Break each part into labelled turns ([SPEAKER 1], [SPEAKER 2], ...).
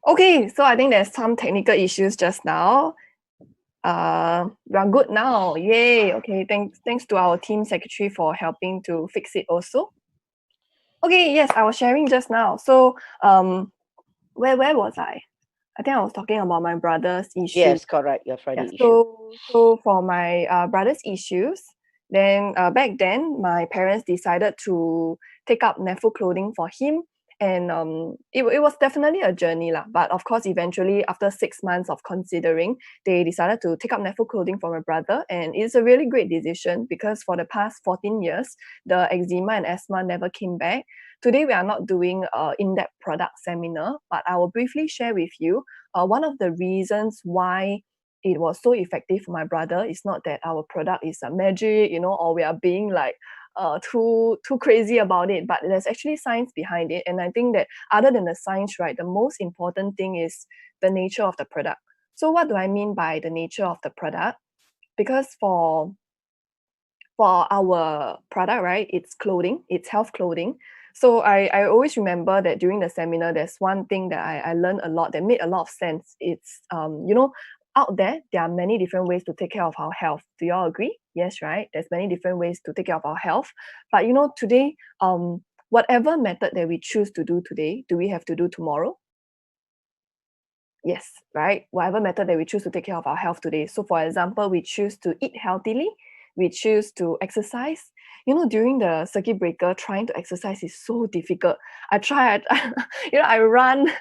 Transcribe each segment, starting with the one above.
[SPEAKER 1] Okay, so I think there's some technical issues just now. We are good now. Yay. Okay, thanks to our team secretary for helping to fix it also. Okay, yes, I was sharing just now. So where was I? I think I was talking about my brother's issue.
[SPEAKER 2] Yes, correct. Your
[SPEAKER 1] Yeah,
[SPEAKER 2] Friday issue.
[SPEAKER 1] so for my brother's issues, then back then my parents decided to take up NEFU clothing for him, and it was definitely a journey lah. But of course, eventually after 6 months of considering, they decided to take up NEFU clothing for my brother, and it's a really great decision because for the past 14 years, the eczema and asthma never came back. Today we are not doing a in-depth product seminar, but I will briefly share with you one of the reasons why it was so effective for my brother is not that our product is a magic, or we are being like too crazy about it, but there's actually science behind it. And I think that other than the science, right, the most important thing is the nature of the product. So what do I mean by the nature of the product? Because for our product, right, it's clothing, it's health clothing. So I always remember that during the seminar, there's one thing that I learned a lot that made a lot of sense. It's, out there are many different ways to take care of our health. Do you all agree? Yes, right? There's many different ways to take care of our health. But today, whatever method that we choose to do today, do we have to do tomorrow? Yes, right? Whatever method that we choose to take care of our health today. So, for example, we choose to eat healthily, we choose to exercise. During the circuit breaker, trying to exercise is so difficult. I try, I run,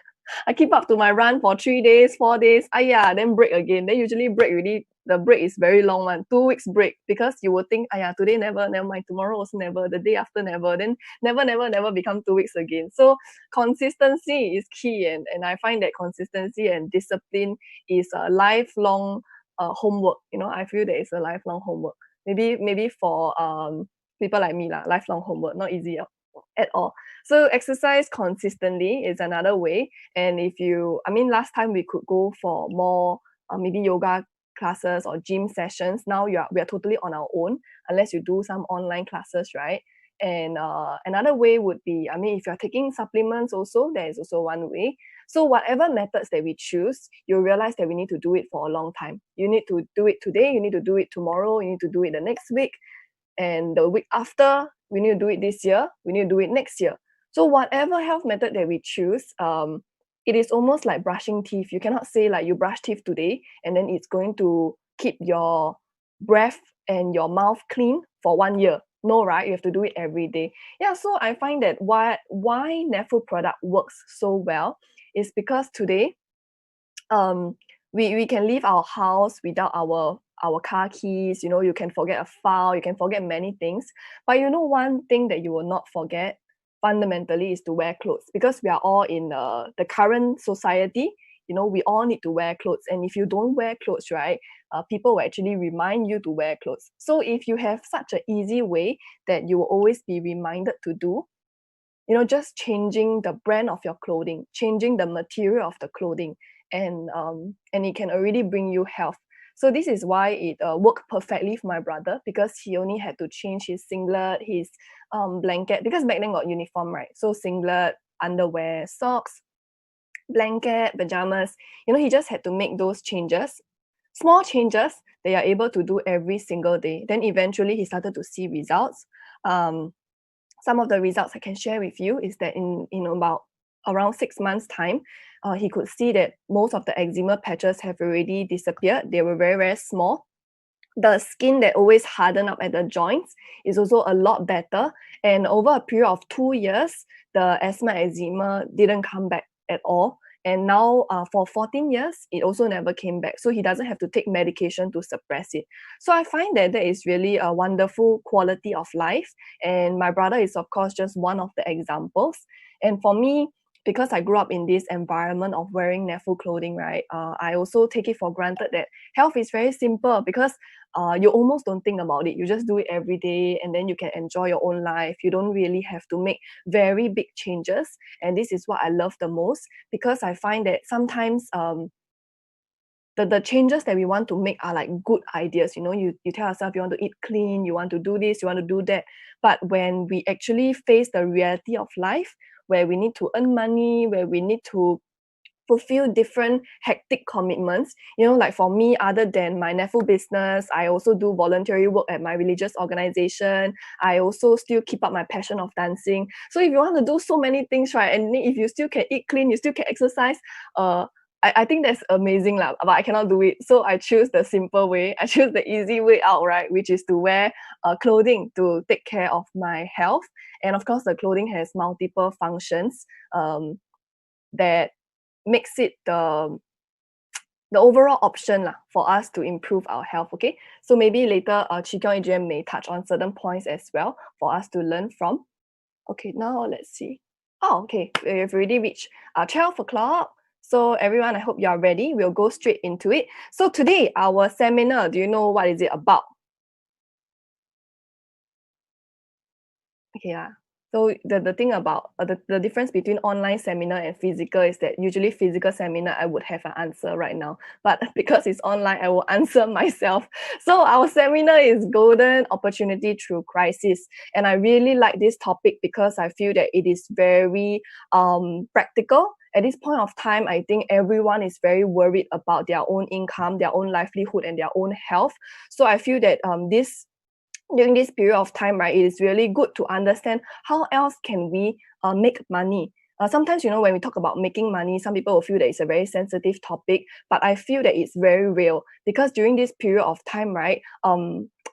[SPEAKER 1] I keep up to my run for 3 days, 4 days. Then break again. Then usually break really, the break is very long one, 2 weeks break, because you will think, today never mind, tomorrow also never, the day after never, then never become 2 weeks again. So consistency is key, and I find that consistency and discipline is a lifelong homework. I feel that it's a lifelong homework. Maybe for people like me lah, lifelong homework, not easy at all. So exercise consistently is another way. And if you, I mean, last time we could go for more maybe yoga classes or gym sessions. Now we are totally on our own unless you do some online classes, right? And another way would be, I mean, if you're taking supplements also, there is also one way. So whatever methods that we choose, you'll realize that we need to do it for a long time. You need to do it today, you need to do it tomorrow, you need to do it the next week, and the week after, we need to do it this year, we need to do it next year. So whatever health method that we choose, it is almost like brushing teeth. You cannot say like you brush teeth today and then it's going to keep your breath and your mouth clean for 1 year. No, right? You have to do it every day. Yeah, so I find that why NEFU product works so well is because today we can leave our house without our car keys. You can forget a file, you can forget many things, but one thing that you will not forget fundamentally is to wear clothes, because we are all in the current society. We all need to wear clothes, and if you don't wear clothes, right, people will actually remind you to wear clothes. So if you have such an easy way that you will always be reminded to do, just changing the brand of your clothing, changing the material of the clothing, and it can already bring you health. So this is why it worked perfectly for my brother, because he only had to change his singlet, his blanket, because back then got uniform, right? So singlet, underwear, socks, blanket, pajamas. He just had to make those changes, small changes that you're able to do every single day. Then eventually he started to see results. Some of the results I can share with you is that in about around 6 months time, he could see that most of the eczema patches have already disappeared. They were very, very small. The skin that always harden up at the joints is also a lot better. And over a period of 2 years, the asthma eczema didn't come back at all. And now for 14 years, it also never came back. So he doesn't have to take medication to suppress it. So I find that that is really a wonderful quality of life. And my brother is, of course, just one of the examples. And for me, because I grew up in this environment of wearing NEFU clothing, right, I also take it for granted that health is very simple, because you almost don't think about it. You just do it every day, and then you can enjoy your own life. You don't really have to make very big changes. And this is what I love the most, because I find that sometimes the changes that we want to make are like good ideas. You tell yourself you want to eat clean, you want to do this, you want to do that. But when we actually face the reality of life, where we need to earn money, where we need to fulfill different hectic commitments. You know, like for me, other than my NEFU business, I also do voluntary work at my religious organization. I also still keep up my passion of dancing. So if you want to do so many things, right, and if you still can eat clean, you still can exercise, I think that's amazing lah, but I cannot do it. So I choose the simple way. I choose the easy way out, right, which is to wear clothing to take care of my health. And of course, the clothing has multiple functions that makes it the overall option lah, for us to improve our health. Okay, so maybe later Chee Kiong AGM may touch on certain points as well for us to learn from. Okay, now let's see. Oh, okay, we've already reached 12 o'clock. So everyone, I hope you are ready. We'll go straight into it. So today, our seminar, do you know what is it about? Okay, so the thing about the difference between online seminar and physical is that usually physical seminar, I would have an answer right now. But because it's online, I will answer myself. So our seminar is Golden Opportunity Through Crisis. And I really like this topic because I feel that it is very practical. At this point of time, I think everyone is very worried about their own income, their own livelihood, and their own health. So I feel that during this period of time, right, it is really good to understand how else can we make money. Sometimes, you know, when we talk about making money, some people will feel that it's a very sensitive topic, but I feel that it's very real because during this period of time, right,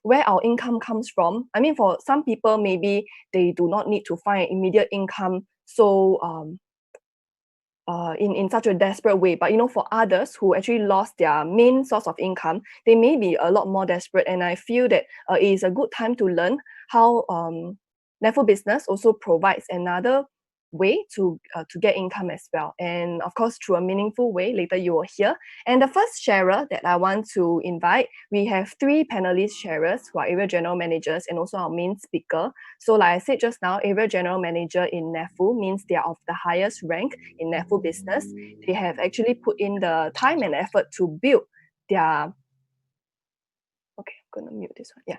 [SPEAKER 1] where our income comes from, I mean, for some people, maybe they do not need to find immediate income so in such a desperate way. But you know, for others who actually lost their main source of income, they may be a lot more desperate. And I feel that it is a good time to learn how NEFU business also provides another way to get income as well. And of course, through a meaningful way, later you will hear. And the first sharer that I want to invite, we have 3 panelist sharers who are area general managers and also our main speaker. So like I said just now, area general manager in NEFU means they are of the highest rank in NEFU business. They have actually put in the time and effort to build their, okay, I'm gonna mute this one, yeah.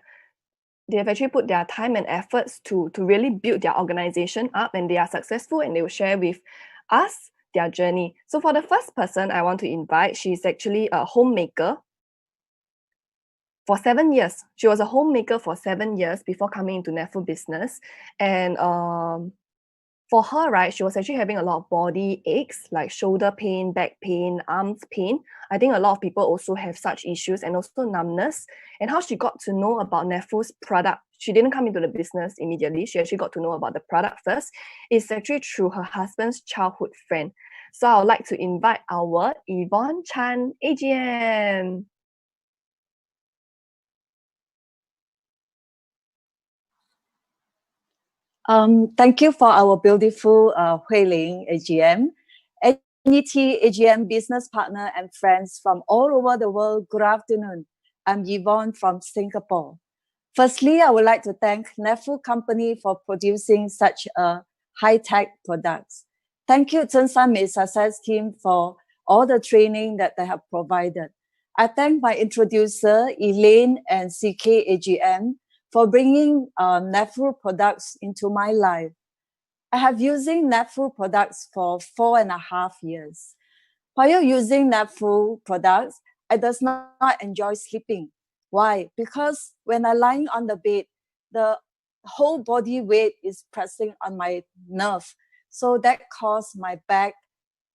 [SPEAKER 1] They have actually put their time and efforts to really build their organization up, and they are successful, and they will share with us their journey. So for the first person I want to invite, she's actually a homemaker for 7 years. She was a homemaker for 7 years before coming into NEFU business. And for her, right, she was actually having a lot of body aches, like shoulder pain, back pain, arms pain. I think a lot of people also have such issues, and also numbness. And how she got to know about NEFU's product, she didn't come into the business immediately. She actually got to know about the product first. It's actually through her husband's childhood friend. So I would like to invite our Yvonne Chan, AGM.
[SPEAKER 2] Thank you for our beautiful Hui Ling AGM. NET AGM business partner and friends from all over the world, good afternoon. I'm Yvonne from Singapore. Firstly, I would like to thank NEFU company for producing such a high-tech products. Thank you, Chen San Mei Success team for all the training that they have provided. I thank my introducer, Elaine and CK AGM, for bringing NEFU products into my life. I have using NEFU products for 4.5 years. While using NEFU products, I does not enjoy sleeping. Why? Because when I lying on the bed, the whole body weight is pressing on my nerve. So that caused my back,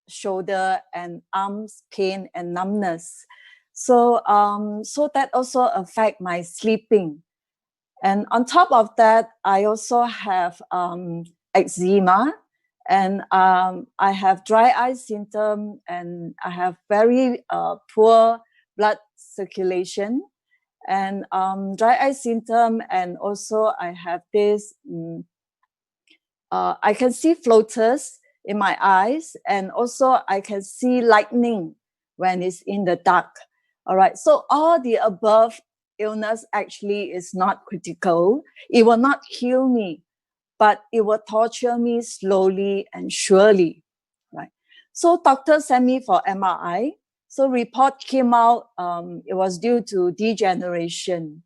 [SPEAKER 2] shoulder, and arms pain and numbness. So that also affect my sleeping. And on top of that, I also have eczema, and I have dry eye symptom, and I have very poor blood circulation, and dry eye symptom, and also I have this, I can see floaters in my eyes, and also I can see lightning when it's in the dark. All right, so all the above illness actually is not critical. It will not kill me, but it will torture me slowly and surely, right? So doctor sent me for MRI. So report came out, it was due to degeneration,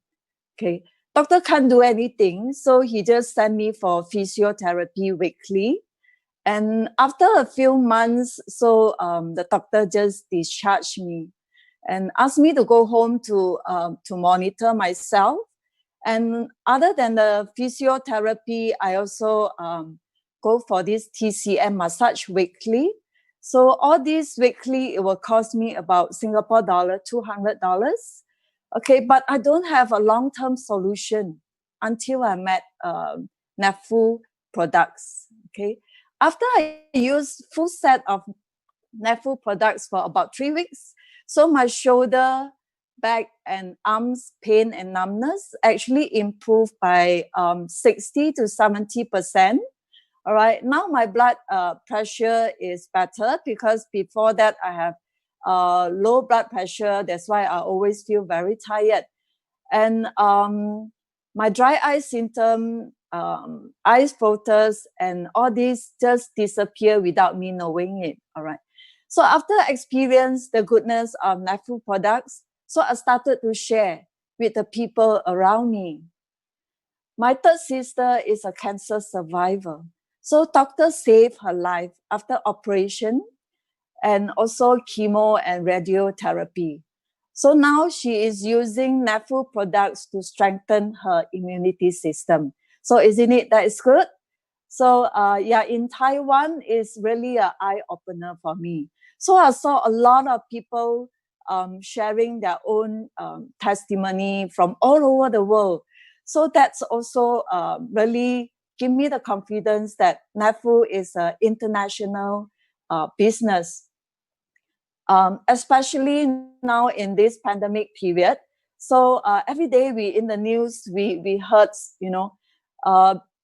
[SPEAKER 2] okay? Doctor can't do anything, so he just sent me for physiotherapy weekly. And after a few months, so the doctor just discharged me and asked me to go home to monitor myself. And other than the physiotherapy, I also go for this TCM massage weekly. So all these weekly, it will cost me about Singapore dollar $200. Okay, but I don't have a long-term solution until I met NAFU products. Okay, after I use full set of NAFU products for about 3 weeks, so my shoulder, back, and arms pain and numbness actually improved by 60 to 70%. All right, now my blood pressure is better because before that I have low blood pressure. That's why I always feel very tired. And my dry eye symptom, eyes photos, and all these just disappear without me knowing it. All right. So after I experienced the goodness of NAFU products, so I started to share with the people around me. My third sister is a cancer survivor. So doctors saved her life after operation and also chemo and radiotherapy. So now she is using NAFU products to strengthen her immunity system. So isn't it that is good? So yeah, in Taiwan is really an eye-opener for me. So I saw a lot of people sharing their own testimony from all over the world. So that's also really give me the confidence that NAFU is an international business. Especially now in this pandemic period. So every day we in the news we heard, you know,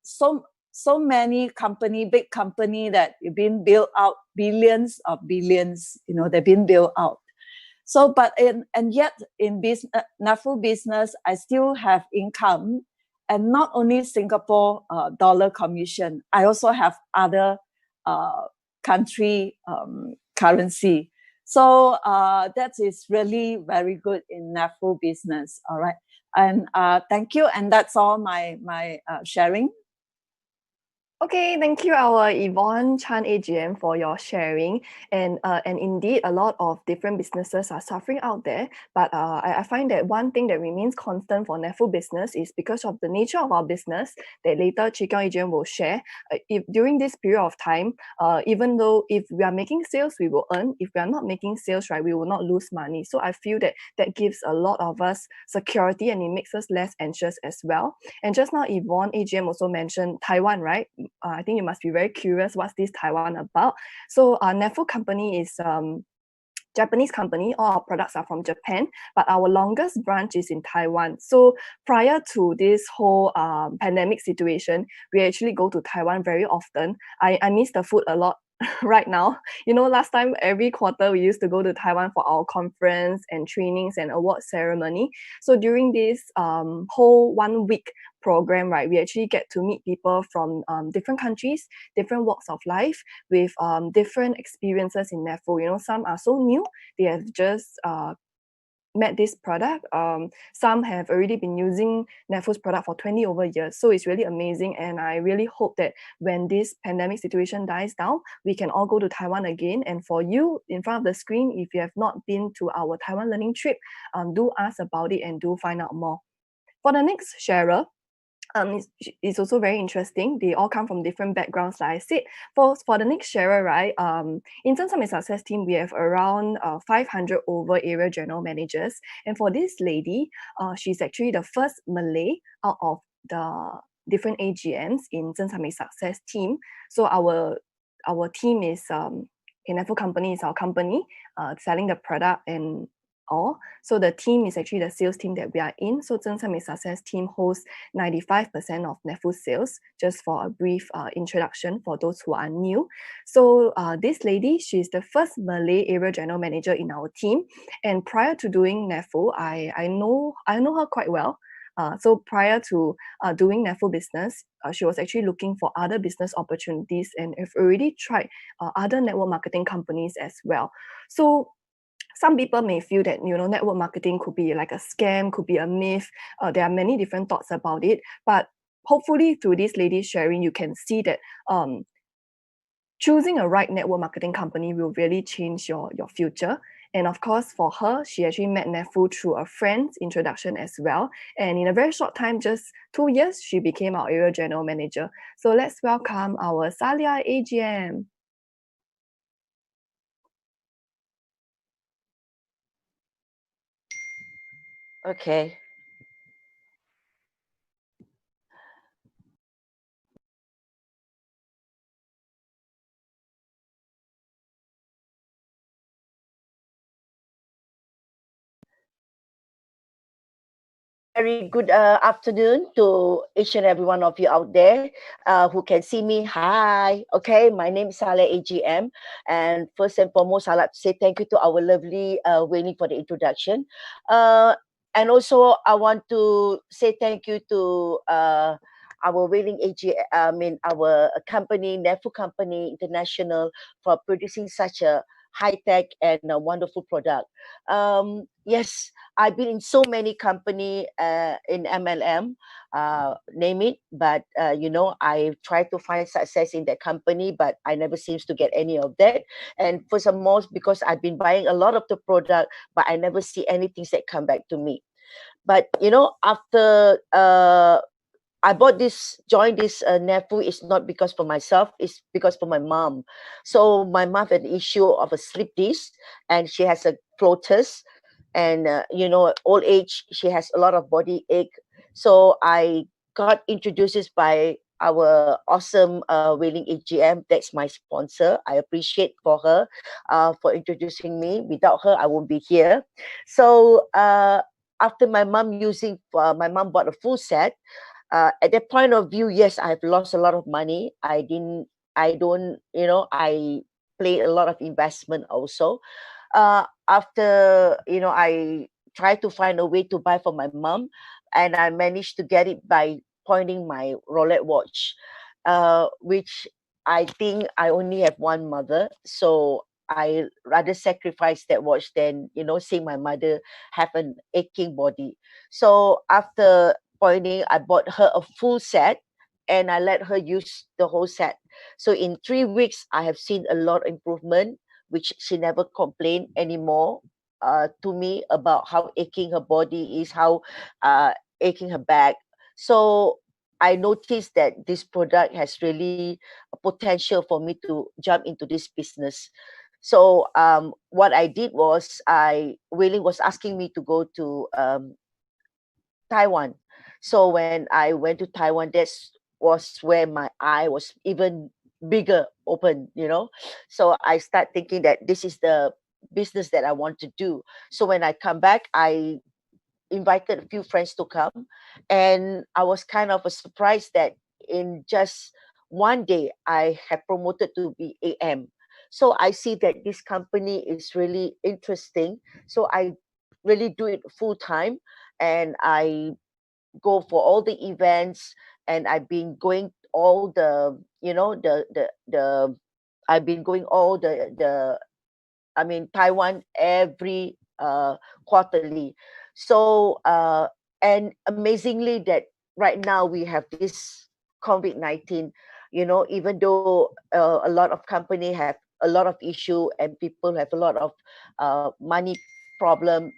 [SPEAKER 2] so many big company that have been built out, billions of billions, you know, they've been built out. So, and yet in NAFU business, I still have income, and not only Singapore dollar commission. I also have other country currency. So that is really very good in NAFU business. All right, and thank you. And that's all my sharing.
[SPEAKER 1] Okay, thank you, our Yvonne Chan AGM, for your sharing. And indeed, a lot of different businesses are suffering out there. But I find that one thing that remains constant for NAFU business is because of the nature of our business that later Chee Kiong AGM will share. If during this period of time, even though if we are making sales, we will earn. If we are not making sales, right, we will not lose money. So I feel that that gives a lot of us security and it makes us less anxious as well. And just now, Yvonne AGM also mentioned Taiwan, right? I think you must be very curious what's this Taiwan about. So NAFU company is Japanese company. All our products are from Japan, but our longest branch is in Taiwan. So prior to this whole pandemic situation, we actually go to Taiwan very often. I miss the food a lot right now. You know, last time every quarter we used to go to Taiwan for our conference and trainings and award ceremony. So during this whole 1 week program, right, we actually get to meet people from different countries, different walks of life, with different experiences in NAFU. You know, some are so new, they have just met this product. Some have already been using NAFU's product for 20 over years. So it's really amazing. And I really hope that when this pandemic situation dies down, we can all go to Taiwan again. And for you in front of the screen, if you have not been to our Taiwan learning trip, do ask about it and do find out more. For the next sharer, it's also very interesting. They all come from different backgrounds, like I said. For the next sharer, right, in Zheng Summit Success team, we have around 500 over area general managers. And for this lady, she's actually the first Malay out of the different AGMs in Zheng Summit Success team. So our team is NAFU company is our company selling the product and all. So the team is actually the sales team that we are in. So Zheng Summit Success team hosts 95% of NAFU sales, just for a brief introduction for those who are new. So this lady, she's the first Malay area general manager in our team. And prior to doing NAFU, I know her quite well. So prior to doing NAFU business, she was actually looking for other business opportunities and have already tried other network marketing companies as well. So some people may feel that, you know, network marketing could be like a scam, could be a myth. There are many different thoughts about it. But hopefully through this lady sharing, you can see that choosing a right network marketing company will really change your future. And of course, for her, she actually met Nefu through a friend's introduction as well. And in a very short time, just 2 years, she became our area general manager. So let's welcome our Salia AGM.
[SPEAKER 3] Okay. Very good afternoon to each and every one of you out there who can see me. Hi. Okay, my name is Saleh AGM. And first and foremost, I'd like to say thank you to our lovely Winnie for the introduction. And also, I want to say thank you to our Whaling our company, Nefu Company International, for producing such a high-tech and a wonderful product. Yes, I've been in so many company in MLM, name it, but I try to find success in that company, but I never seems to get any of that. And for some more, because I've been buying a lot of the product, but I never see anything that come back to me. But after I joined this Nefu is not because for myself, it's because for my mom. So my mom had an issue of a slip disc and she has a floaters and, old age, she has a lot of body ache. So I got introduced by our awesome Whaling AGM. That's my sponsor. I appreciate for her for introducing me. Without her, I won't be here. So after my mom bought a full set. At that point of view, yes, I've lost a lot of money. I played a lot of investment also. After, I tried to find a way to buy for my mom, and I managed to get it by pointing my Rolex watch, which I think I only have one mother. So I rather sacrifice that watch than, seeing my mother have an aching body. So after pointing, I bought her a full set and I let her use the whole set. So in 3 weeks, I have seen a lot of improvement, which she never complained anymore to me about how aching her body is, how aching her back. So I noticed that this product has really a potential for me to jump into this business. So what I did was Whaling was asking me to go to Taiwan. So when I went to Taiwan, that was where my eye was even bigger open. So I start thinking that this is the business that I want to do. So when I come back, I invited a few friends to come, and I was kind of a surprise that in just one day I have promoted to be AM. So I see that this company is really interesting. So I really do it full time, and I go for all the events, and I've been going all the I've been going all the Taiwan every quarterly. So and amazingly that right now we have this COVID-19, even though a lot of company have a lot of issue and people have a lot of money problem,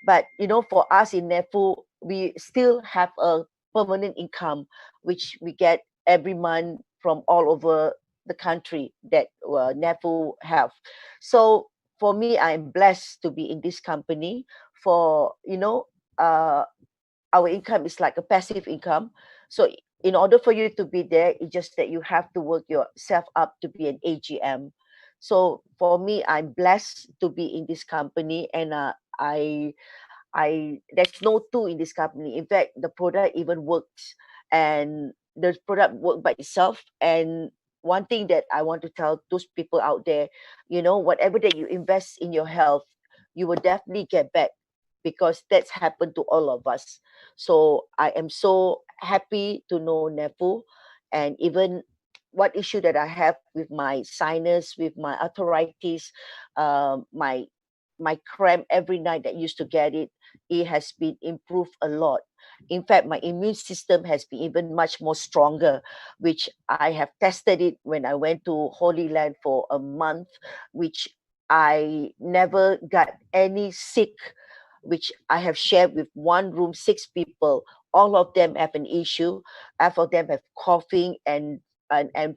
[SPEAKER 3] but for us in Nefu, we still have a permanent income which we get every month from all over the country that Nefu have. So for me, I'm blessed to be in this company. For our income is like a passive income. So in order for you to be there, it's just that you have to work yourself up to be an AGM. So for me, I'm blessed to be in this company, and I there's no two in this company. In fact, the product even works, and the product work by itself. And one thing that I want to tell those people out there, whatever that you invest in your health, you will definitely get back, because that's happened to all of us. So I am so happy to know Nefu, and even what issue that I have with my sinus, with my arthritis, my my cramp every night that used to get it, it has been improved a lot. In fact, my immune system has been even much more stronger, which I have tested it when I went to Holy Land for a month, which I never got any sick, which I have shared with one room, 6 people. All of them have an issue. Half of them have coughing and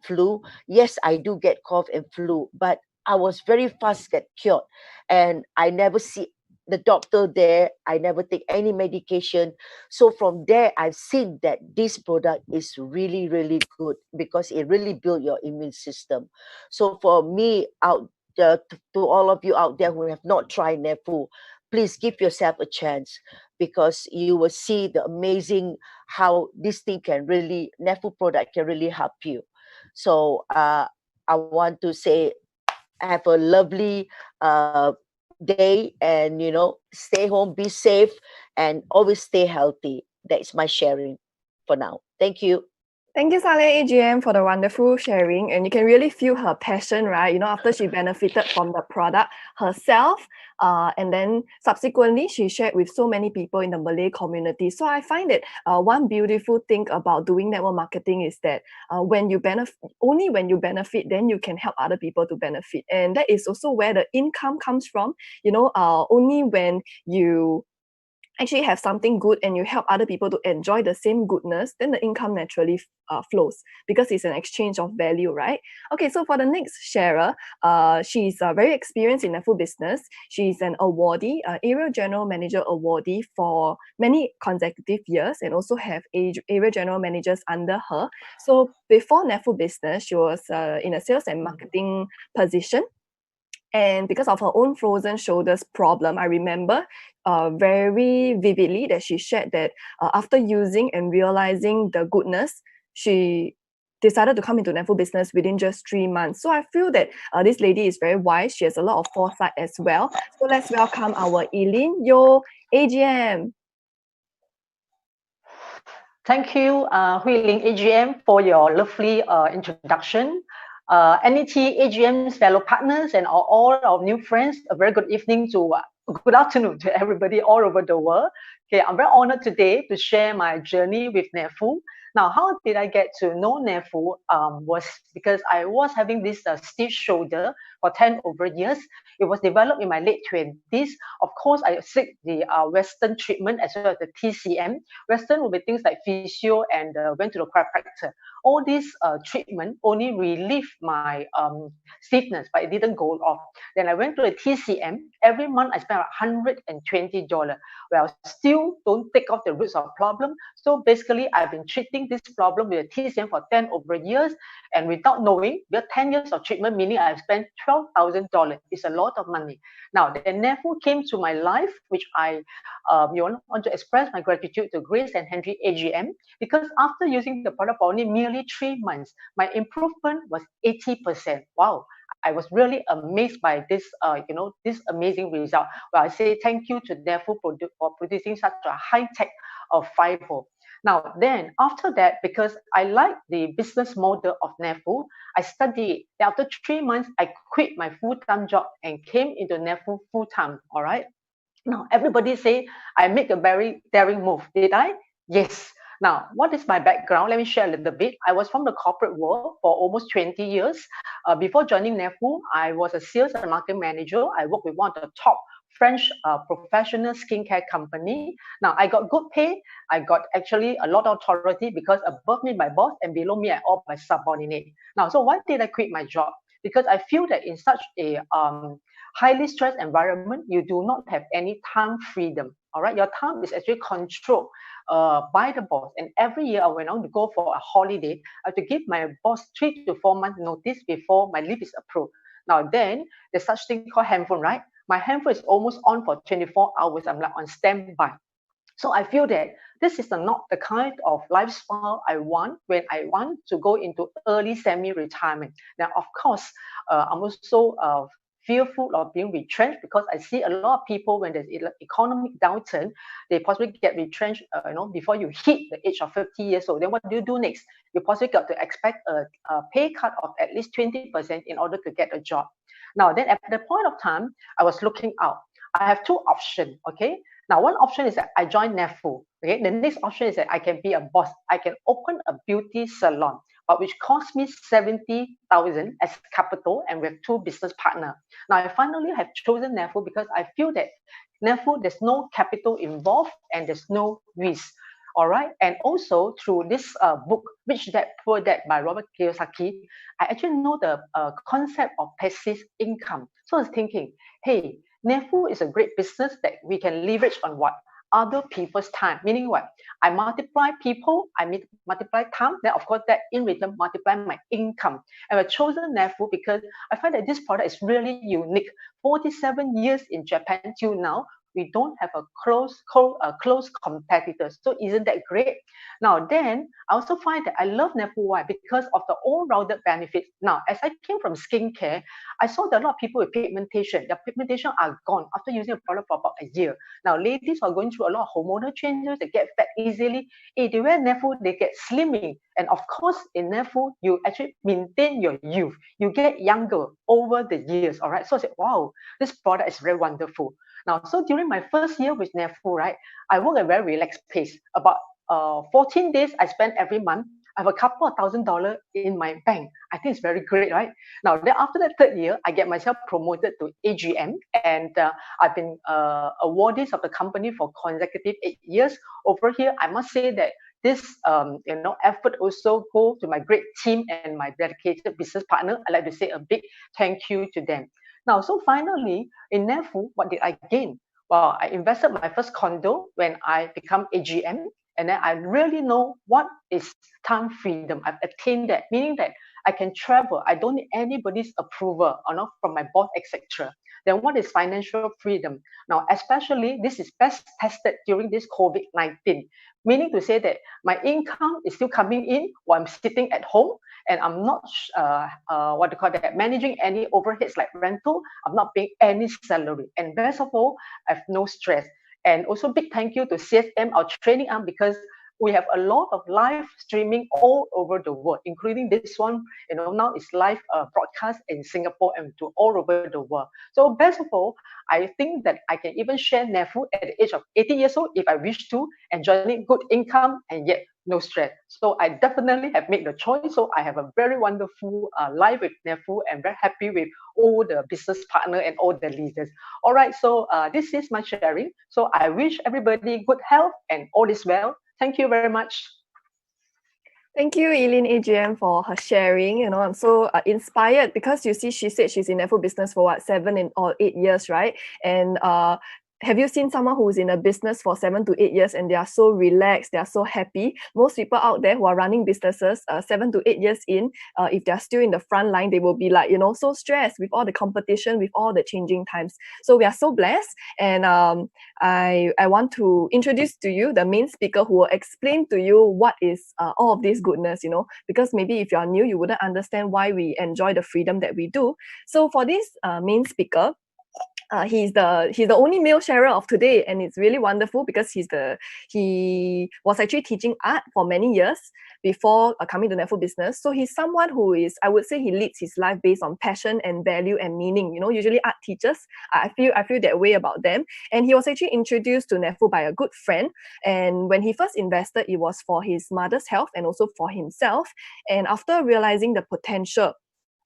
[SPEAKER 3] flu. Yes, I do get cough and flu, but I was very fast get cured, and I never see the doctor there. I never take any medication. So from there, I've seen that this product is really, really good because it really build your immune system. So for me out to all of you out there who have not tried Nefu, please give yourself a chance, because you will see the amazing how this thing can really, Nefu product can really help you. So I want to say have a lovely day, and stay home, be safe, and always stay healthy. That's my sharing for now. Thank you.
[SPEAKER 1] Thank you, Saleh AGM, for the wonderful sharing. And you can really feel her passion, right? After she benefited from the product herself, and then subsequently she shared with so many people in the Malay community. So I find that one beautiful thing about doing network marketing is that when you benefit, only when you benefit, then you can help other people to benefit. And that is also where the income comes from. Only when you actually have something good and you help other people to enjoy the same goodness, then the income naturally flows, because it's an exchange of value, right? Okay, so for the next sharer, she's very experienced in the food business. She's an awardee, area general manager awardee for many consecutive years, and also have area general managers under her. So before Nefu business, she was in a sales and marketing position. And because of her own frozen shoulders problem, I remember very vividly that she shared that after using and realizing the goodness, she decided to come into Nefu business within just 3 months. So I feel that this lady is very wise. She has a lot of foresight as well. So let's welcome our Eileen Yo AGM.
[SPEAKER 4] Thank you, Hui Ling AGM, for your lovely introduction. NET AGM's fellow partners and all our new friends, a very good evening to good afternoon to everybody all over the world. Okay, I'm very honored today to share my journey with Nefu. Now, how did I get to know Nefu? Was because I was having this stiff shoulder for 10 over years. It was developed in my late 20s. Of course, I seek the Western treatment as well as the TCM. Western will be things like physio and went to the chiropractor. All this treatment only relieved my stiffness, but it didn't go off. Then I went to a TCM. Every month I spent $120. Well, still don't take off the roots of problem. So basically, I've been treating this problem with a TCM for 10 over years, and without knowing, we have 10 years of treatment, meaning I've spent $12,000. It's a lot of money. Now, the Nefu came to my life, which I want to express my gratitude to Grace and Henry AGM, because after using the product for only merely 3 months, my improvement was 80%. Wow. I was really amazed by this, this amazing result. Well, I say thank you to Nefu for producing such a high-tech fiber. Now, then after that, because I like the business model of Nefu, I studied. After 3 months, I quit my full-time job and came into Nefu full-time. All right. Now, everybody say I make a very daring move. Did I? Yes. Now, what is my background? Let me share a little bit. I was from the corporate world for almost 20 years. Before joining Nefu, I was a sales and marketing manager. I worked with one of the top French professional skincare company. Now, I got good pay. I got actually a lot of authority, because above me, my boss, and below me, I all my subordinate. Now, so why did I quit my job? Because I feel that in such a highly stressed environment, you do not have any time freedom. All right, your time is actually controlled by the boss. And every year, when I want to go for a holiday, I have to give my boss 3 to 4 months notice before my leave is approved. Now, then there's such thing called handphone, right? My handphone is almost on for 24 hours. I'm like on standby. So I feel that this is not the kind of lifestyle I want when I want to go into early semi-retirement. Now, of course, I'm also fearful of being retrenched, because I see a lot of people, when there's economic downturn, they possibly get retrenched, before you hit the age of 50 years old. Then what do you do next? You possibly got to expect a pay cut of at least 20% in order to get a job. Now, then at the point of time, I was looking out. I have two options. Okay. Now, one option is that I join NEFU. Okay. The next option is that I can be a boss. I can open a beauty salon, but which cost me 70,000 as capital, and with two business partners. Now, I finally have chosen NEFU because I feel that NEFU, there's no capital involved and there's no risk. All right. And also through this book, Rich Dad Poor Dad by Robert Kiyosaki, I actually know the concept of passive income. So I was thinking, hey, NEFU is a great business that we can leverage on what? Other people's time. Meaning what? I multiply people, I multiply time, then of course that in return multiply my income. And I've chosen NEFU because I find that this product is really unique. 47 years in Japan till now, we don't have a close competitor. So isn't that great? Now then, I also find that I love NEFU. Why? Because of the all-rounded benefits. Now, as I came from skincare, I saw that a lot of people with pigmentation, their pigmentation are gone after using a product for about a year. Now, ladies are going through a lot of hormonal changes, they get fat easily. If they wear NEFU, they get slimming. And of course, in NEFU, you actually maintain your youth. You get younger over the years, all right? So I said, wow, this product is very wonderful. Now, so during my first year with NEFU, right, I work at a very relaxed pace. About 14 days I spend every month. I have a couple of $1,000 in my bank. I think it's very great, right? Now, then after the third year, I get myself promoted to AGM, and I've been awarded of the company for consecutive 8 years. Over here, I must say that this effort also go to my great team and my dedicated business partner. I'd like to say a big thank you to them. Now, so finally, in NEFU, what did I gain? Well, I invested my first condo when I become AGM, and then I really know what is time freedom. I've attained that, meaning that I can travel. I don't need anybody's approval or not from my boss, etc. Then what is financial freedom? Now, especially this is best tested during this COVID-19, meaning to say that my income is still coming in while I'm sitting at home, and I'm not managing any overheads like rental. I'm not paying any salary, and best of all, I have no stress. And also big thank you to CSM, our training arm, because we have a lot of live streaming all over the world, including this one, now it's live broadcast in Singapore and to all over the world. So best of all, I think that I can even share NEFU at the age of 80 years old if I wish to, enjoying good income and yet no stress. So I definitely have made the choice. So I have a very wonderful life with NEFU, and very happy with all the business partner and all the leaders. All right, so this is my sharing. So I wish everybody good health and all is well. Thank you very much.
[SPEAKER 1] Thank you, Eileen AGM, for her sharing. I'm so inspired because you see, she said she's in NEFU business for 7 or 8 years, right? And have you seen someone who's in a business for 7 to 8 years and they are so relaxed, they are so happy? Most people out there who are running businesses 7 to 8 years in, if they're still in the front line, they will be like, so stressed with all the competition, with all the changing times. So we are so blessed. And I want to introduce to you the main speaker who will explain to you what is all of this goodness, because maybe if you're new, you wouldn't understand why we enjoy the freedom that we do. So for this main speaker, he's the only male sharer of today, and it's really wonderful because he was actually teaching art for many years before coming to NEFU business. So he's someone who is, I would say, he leads his life based on passion and value and meaning. Usually art teachers, I feel that way about them. And he was actually introduced to NEFU by a good friend. And when he first invested, it was for his mother's health and also for himself. And after realizing the potential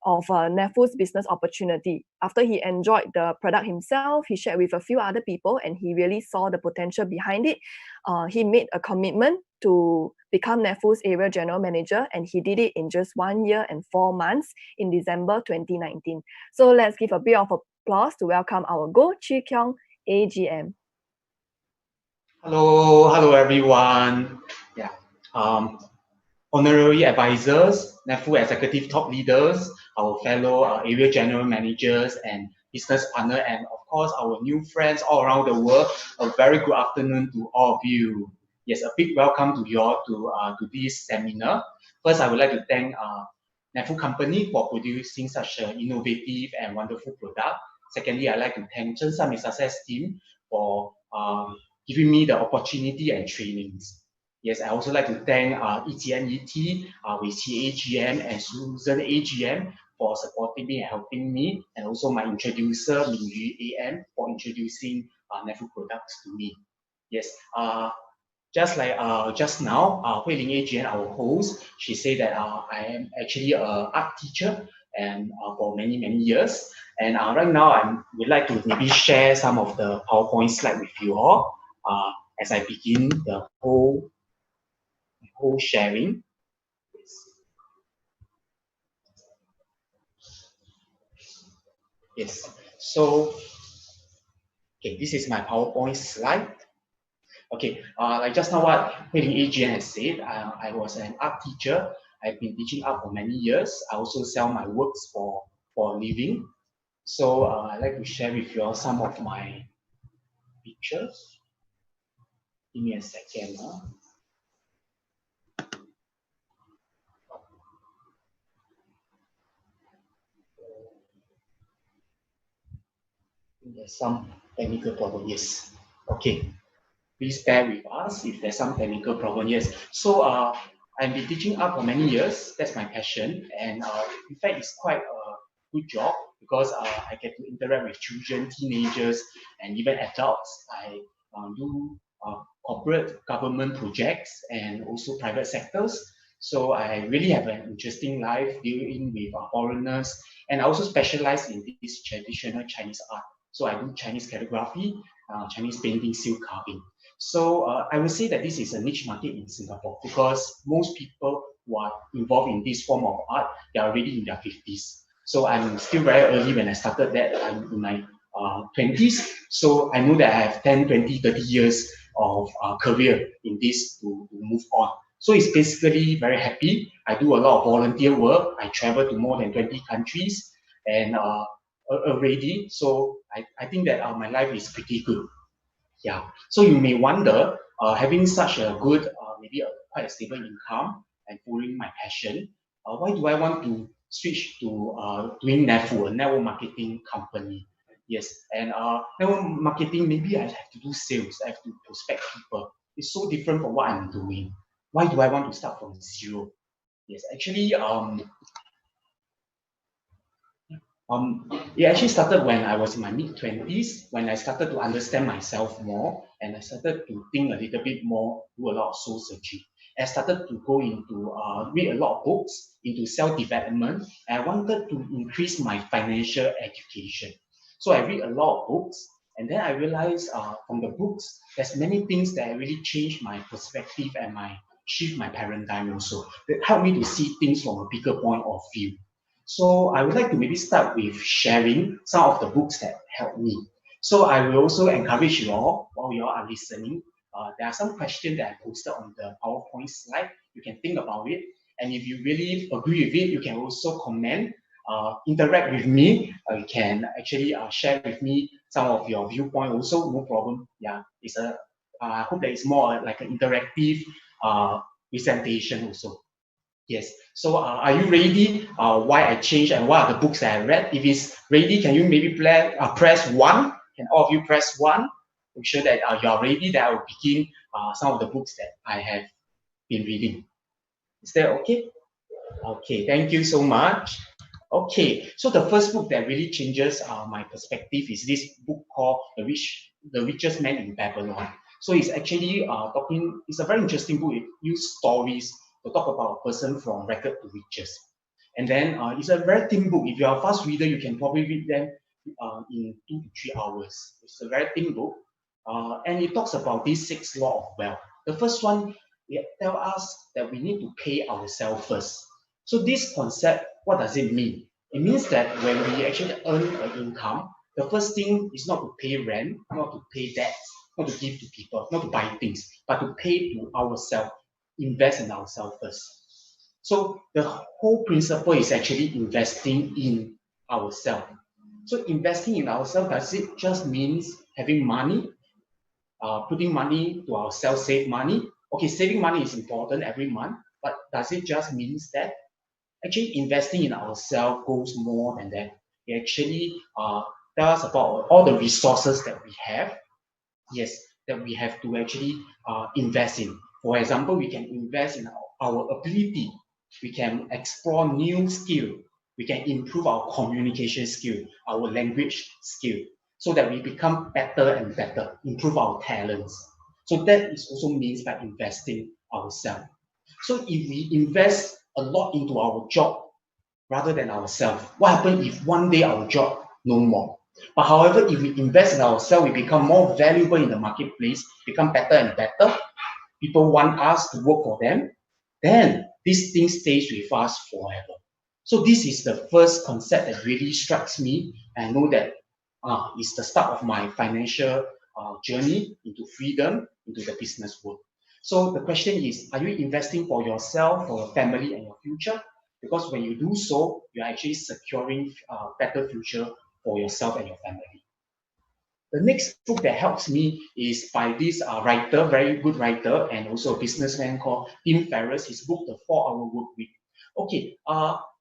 [SPEAKER 1] of NEFU's business opportunity, after he enjoyed the product himself, he shared with a few other people, and he really saw the potential behind it. He made a commitment to become NEFU's area general manager, and he did it in just 1 year and 4 months in December 2019. So let's give a bit of applause to welcome our Goh Chi Kyung AGM.
[SPEAKER 5] Hello everyone. Yeah. Honorary advisors, NEFU executive top leaders, our fellow area general managers and business partner, and of course our new friends all around the world. A very good afternoon to all of you. Yes, a big welcome to you all to this seminar. First, I would like to thank NEFU company for producing such an innovative and wonderful product. Secondly, I'd like to thank Chen Summit Success team for giving me the opportunity and trainings. Yes, I also like to thank ETNET, with AGM and Susan AGM for supporting me and helping me, and also my introducer, Mingyu AM, for introducing NEFU products to me. Yes, just like just now, Hui Ling AGN, our host, she said that I am actually an art teacher and for many years. And right now, I would like to maybe share some of the PowerPoint slide with you all as I begin the whole sharing. Yes. So, okay, this is my PowerPoint slide. Okay, like just now what Hui Ling AGN has said, I was an art teacher. I've been teaching art for many years. I also sell my works for a living. So I'd like to share with you all some of my pictures. Give me a second. There's some technical problem. Yes. Okay. Please bear with us if there's some technical problem. Yes. So I've been teaching art for many years. That's my passion, and in fact, it's quite a good job because I get to interact with children, teenagers, and even adults. I do corporate government projects and also private sectors. So I really have an interesting life dealing with foreigners, and I also specialize in this traditional Chinese art. So I do Chinese calligraphy, Chinese painting, silk carving. So I would say that this is a niche market in Singapore because most people who are involved in this form of art, they are already in their 50s. So I'm still very early when I started that. I'm in my 20s. So I know that I have 10, 20, 30 years of career in this to move on. So it's basically very happy. I do a lot of volunteer work. I travel to more than 20 countries and already. So I think that my life is pretty good. Yeah. So you may wonder, having such a good, maybe quite a stable income and following my passion, why do I want to switch to doing NEFU, a network marketing company? Yes, and network marketing, maybe I have to do sales, I have to prospect people. It's so different from what I'm doing. Why do I want to start from zero? Yes, actually, it actually started when I was in my mid-20s, when I started to understand myself more, and I started to think a little bit more, do a lot of soul searching. I started to go into, read a lot of books into self-development, and I wanted to increase my financial education. So I read a lot of books, and then I realized from the books, there's many things that really changed my perspective and shift my paradigm also, that helped me to see things from a bigger point of view. So I would like to maybe start with sharing some of the books that helped me. So I will also encourage you all, while you all are listening, there are some questions that I posted on the PowerPoint slide. You can think about it. And if you really agree with it, you can also comment, interact with me. You can actually share with me some of your viewpoint also, no problem. Yeah, I hope that it's more like an interactive presentation also. Yes. So are you ready? Why I changed and what are the books that I read? If it's ready, can you maybe press 1? Can all of you press 1? Make sure that you are ready, that I will begin some of the books that I have been reading. Is that okay? Okay, thank you so much. Okay, so the first book that really changes my perspective is this book called The Richest Man in Babylon. So it's actually it's a very interesting book. It uses stories to talk about a person from record to riches. And then it's a very thin book. If you're a fast reader, you can probably read them in 2 to 3 hours. It's a very thin book. And it talks about these 6 laws of wealth. The first one, it tells us that we need to pay ourselves first. So this concept, what does it mean? It means that when we actually earn an income, the first thing is not to pay rent, not to pay debts, not to give to people, not to buy things, but to pay to ourselves, invest in ourselves first. So the whole principle is actually investing in ourselves. So investing in ourselves, does it just means having money, putting money to ourselves, save money? Okay, saving money is important every month, but does it just means that? Actually, investing in ourselves goes more than that. It actually tells us about all the resources that we have. Yes, that we have to actually invest in. For example, we can invest in our ability. We can explore new skill. we can improve our communication skill, our language skill, so that we become better and better, improve our talents. So that is also means by investing ourselves. So if we invest a lot into our job rather than ourselves, what happens if one day our job no more? But however, if we invest in ourselves, we become more valuable in the marketplace, become better and better, people want us to work for them, then this thing stays with us forever. So this is the first concept that really strikes me, and I know that it's the start of my financial journey into freedom, into the business world. So the question is, are you investing for yourself, for your family, and your future? Because when you do so, you're actually securing a better future for yourself and your family. The next book that helps me is by this writer, very good writer, and also a businessman called Tim Ferriss. His book, The 4-Hour Work Week. Okay,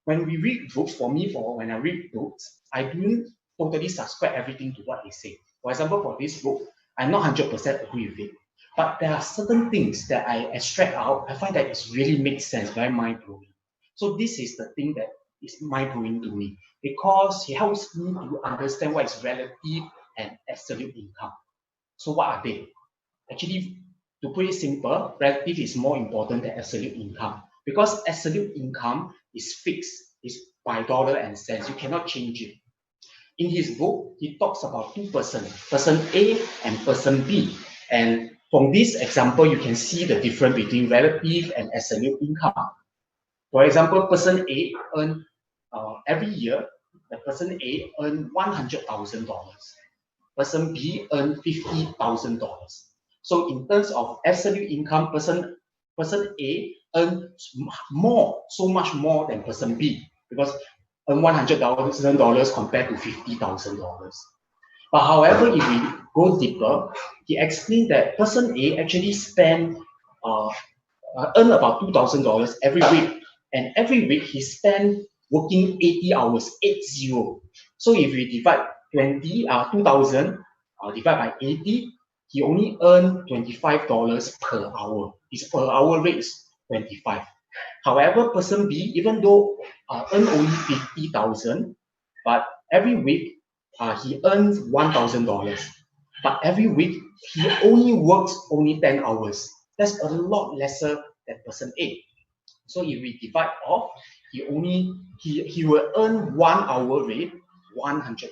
[SPEAKER 5] when we read books, when I read books, I don't totally subscribe everything to what they say. For example, for this book, I'm not 100% agree with it, but there are certain things that I extract out. I find that it really makes sense, very mind-blowing. So this is the thing that is mind-blowing to me, because it helps me to understand what is relative and absolute income. So what are they? Actually, to put it simple, relative is more important than absolute income, because absolute income is fixed, is by dollar and cents. You cannot change it. In his book, he talks about two persons, person A and person B. And from this example, you can see the difference between relative and absolute income. For example, person A earn every year, the person A earn $100,000. Person B earn $50,000. So in terms of absolute income, person A earn more, so much more than person B, because earn $100,000 compared to $50,000. But however, if we go deeper, he explained that person A actually earn about $2,000 every week, and every week he spent working 80 hours, 80. So if we divide 2,000 divided by 80, he only earned $25 per hour. His per hour rate is 25. However, person B, even though earn only 50,000, but every week he earns $1,000. But every week he only works only 10 hours. That's a lot lesser than person A. So if we divide off, he will earn 1 hour rate $100.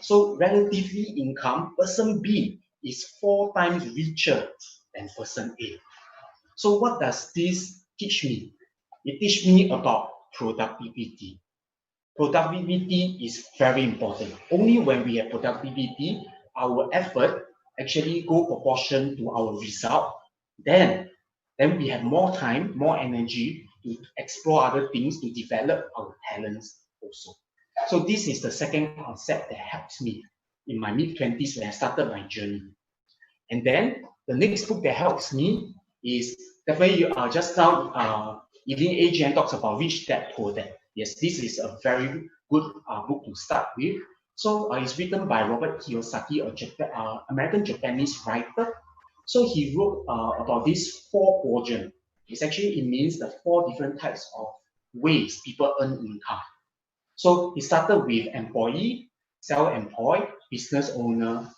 [SPEAKER 5] So relatively income, person B is 4 times richer than person A. So what does this teach me? It teaches me about productivity. Productivity is very important. Only when we have productivity, our effort actually go proportion to our result. Then we have more time, more energy to explore other things, to develop our talents also. So this is the second concept that helps me in my mid-20s when I started my journey. And then the next book that helps me is definitely just now, Eileen AGM talks about Rich Dad Poor Dad. Yes, this is a very good book to start with. So it's written by Robert Kiyosaki, a American-Japanese writer. So he wrote about this 4 quadrant. It means the 4 different types of ways people earn income. So he started with employee, self-employed, business owner,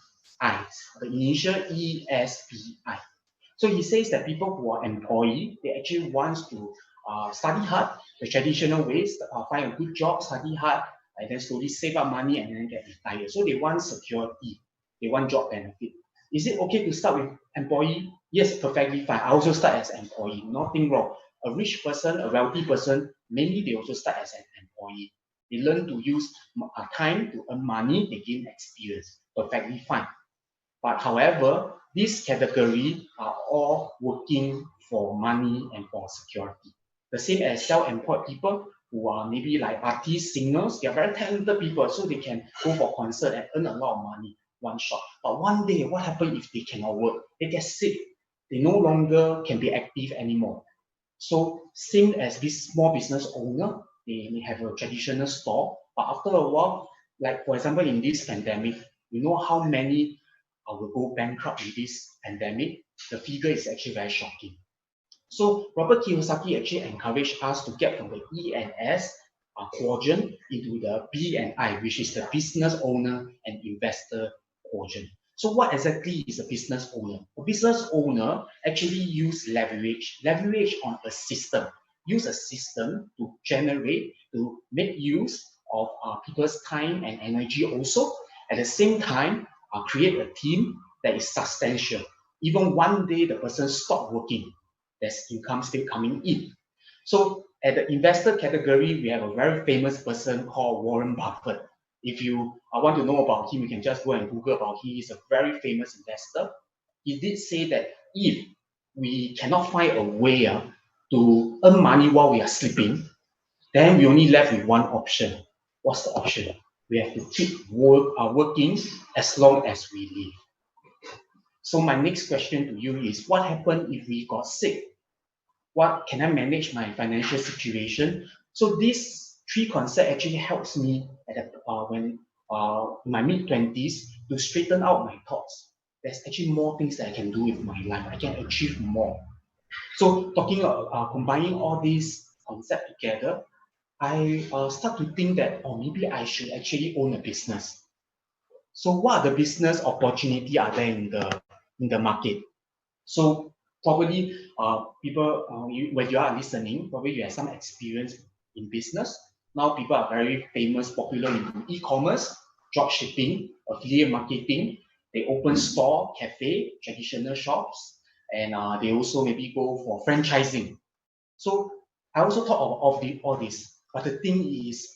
[SPEAKER 5] I, the initial ESBI. So he says that people who are employee, they actually want to study hard, the traditional ways, find a good job, study hard, and then slowly save up money and then get retired. So they want security, they want job benefit. Is it okay to start with employee? Yes, perfectly fine. I also start as employee, nothing wrong. A rich person, a wealthy person, mainly they also start as an employee. They learn to use time to earn money, they gain experience, perfectly fine. But however, this category are all working for money and for security. The same as self-employed people who are maybe like artists, singers, they are very talented people, so they can go for concert and earn a lot of money one shot. But one day, what happens if they cannot work? They get sick. They no longer can be active anymore. So same as this small business owner, they may have a traditional store, but after a while, like for example, in this pandemic, you know how many will go bankrupt in this pandemic? The figure is actually very shocking. So Robert Kiyosaki actually encouraged us to get from the E and S quadrant into the B and I, which is the business owner and investor quadrant. So what exactly is a business owner? A business owner actually use leverage on a system. Use a system to generate, to make use of people's time and energy also. At the same time, create a team that is substantial. Even one day the person stop working, there's income still coming in. So at the investor category, we have a very famous person called Warren Buffett. If you want to know about him, you can just go and Google about him. He's a very famous investor. He did say that if we cannot find a way to earn money while we are sleeping, then we only left with one option. What's the option? We have to keep working as long as we live. So my next question to you is, what happened if we got sick? What can I manage my financial situation? So these three concepts actually helps me at when in my mid-20s to straighten out my thoughts. There's actually more things that I can do with my life. I can achieve more. So combining all these concepts together, I start to think that, maybe I should actually own a business. So what are the business opportunity are there in the market? So probably people, when you are listening, probably you have some experience in business. Now people are very famous, popular in e-commerce, drop shipping, affiliate marketing. They open store, cafe, traditional shops, and they also maybe go for franchising. So I also thought of all this, but the thing is,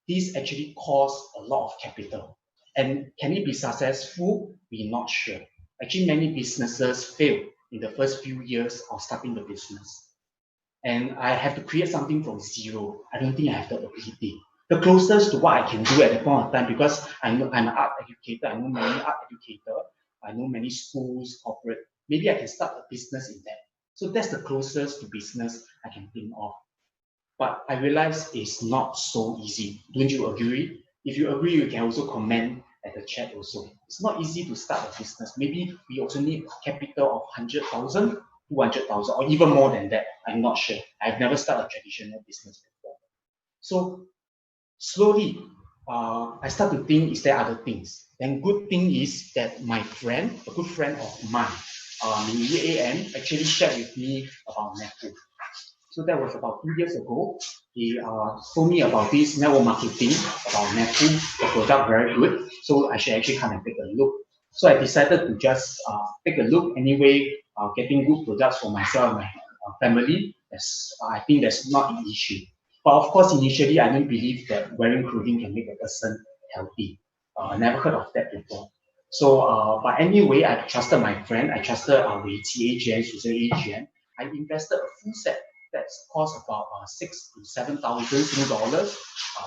[SPEAKER 5] this actually costs a lot of capital. And can it be successful? We're not sure. Actually, many businesses fail in the first few years of starting the business. And I have to create something from zero. I don't think I have the ability. The closest to what I can do at the point of time, because I'm an art educator, I know many art educators, I know many schools, corporate, maybe I can start a business in that. So that's the closest to business I can think of. But I realize it's not so easy. Don't you agree? If you agree, you can also comment at the chat also. It's not easy to start a business. Maybe we also need a capital of 100,000, 200,000, or even more than that. I'm not sure. I've never started a traditional business before. So slowly, I start to think, is there other things? Then good thing is that my friend, a good friend of mine, Ming Yi actually shared with me about Nefu. So that was about 2 years ago. He told me about this network marketing, about Nefu, the product very good. So I should actually come and take a look. So I decided to just take a look anyway, getting good products for myself and my family. I think that's not an issue. But of course, initially, I didn't believe that wearing clothing can make a person healthy. I never heard of that before. So, but anyway, I trusted my friend. I trusted our AGM, Suzanne AGM. I invested a full set that's cost about 6,000 to 7,000 dollars.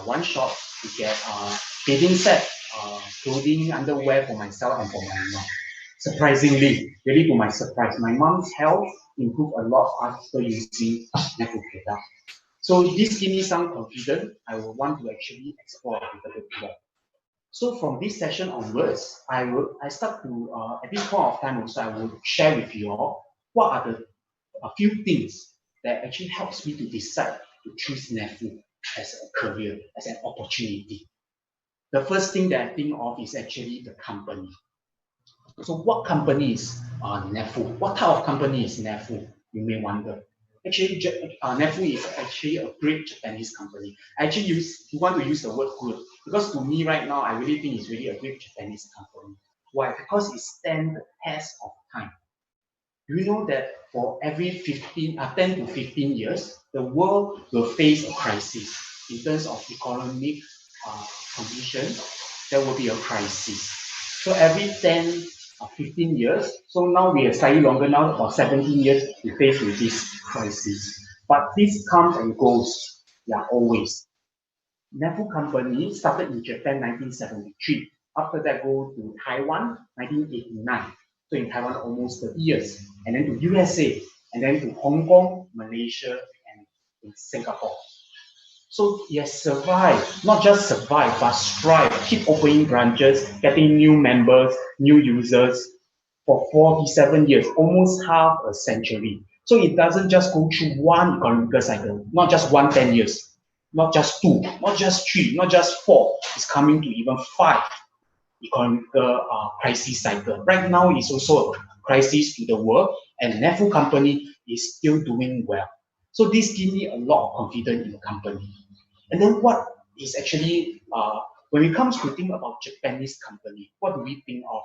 [SPEAKER 5] One shot to get bathing set, clothing, underwear for myself and for my mom. Surprisingly, really to my surprise, my mom's health improved a lot after using Nefu product. So this gives me some confidence. I will want to actually explore a little bit more. So from this session onwards, I start to at this point of time also I will share with you all what are a few things that actually helps me to decide to choose Nefu as a career, as an opportunity. The first thing that I think of is actually the company. So what company is Nefu? What type of company is Nefu? You may wonder. Actually, Nefu is actually a great Japanese company. I actually want to use the word good because to me right now, I really think it's really a great Japanese company. Why? Because it stands the test of time. Do you know that for every 10 to 15 years, the world will face a crisis in terms of economic conditions? There will be a crisis. So every 10 or 15 years, so now we are slightly longer now, for 17 years, we face with this crisis. But this comes and goes, always. Nefu company started in Japan 1973. After that, go to Taiwan 1989. So in Taiwan, almost 30 years. And then to USA, and then to Hong Kong, Malaysia, and in Singapore. So yes, survive, not just survive, but strive, keep opening branches, getting new members, new users for 47 years, almost half a century. So it doesn't just go through one economic cycle, not just 10 years. not just 2, not just 3, not just 4, it's coming to even 5 economical crisis cycle. Right now, it's also a crisis to the world, and NEFU company is still doing well. So this gives me a lot of confidence in the company. And then what is actually, when it comes to think about Japanese company, what do we think of?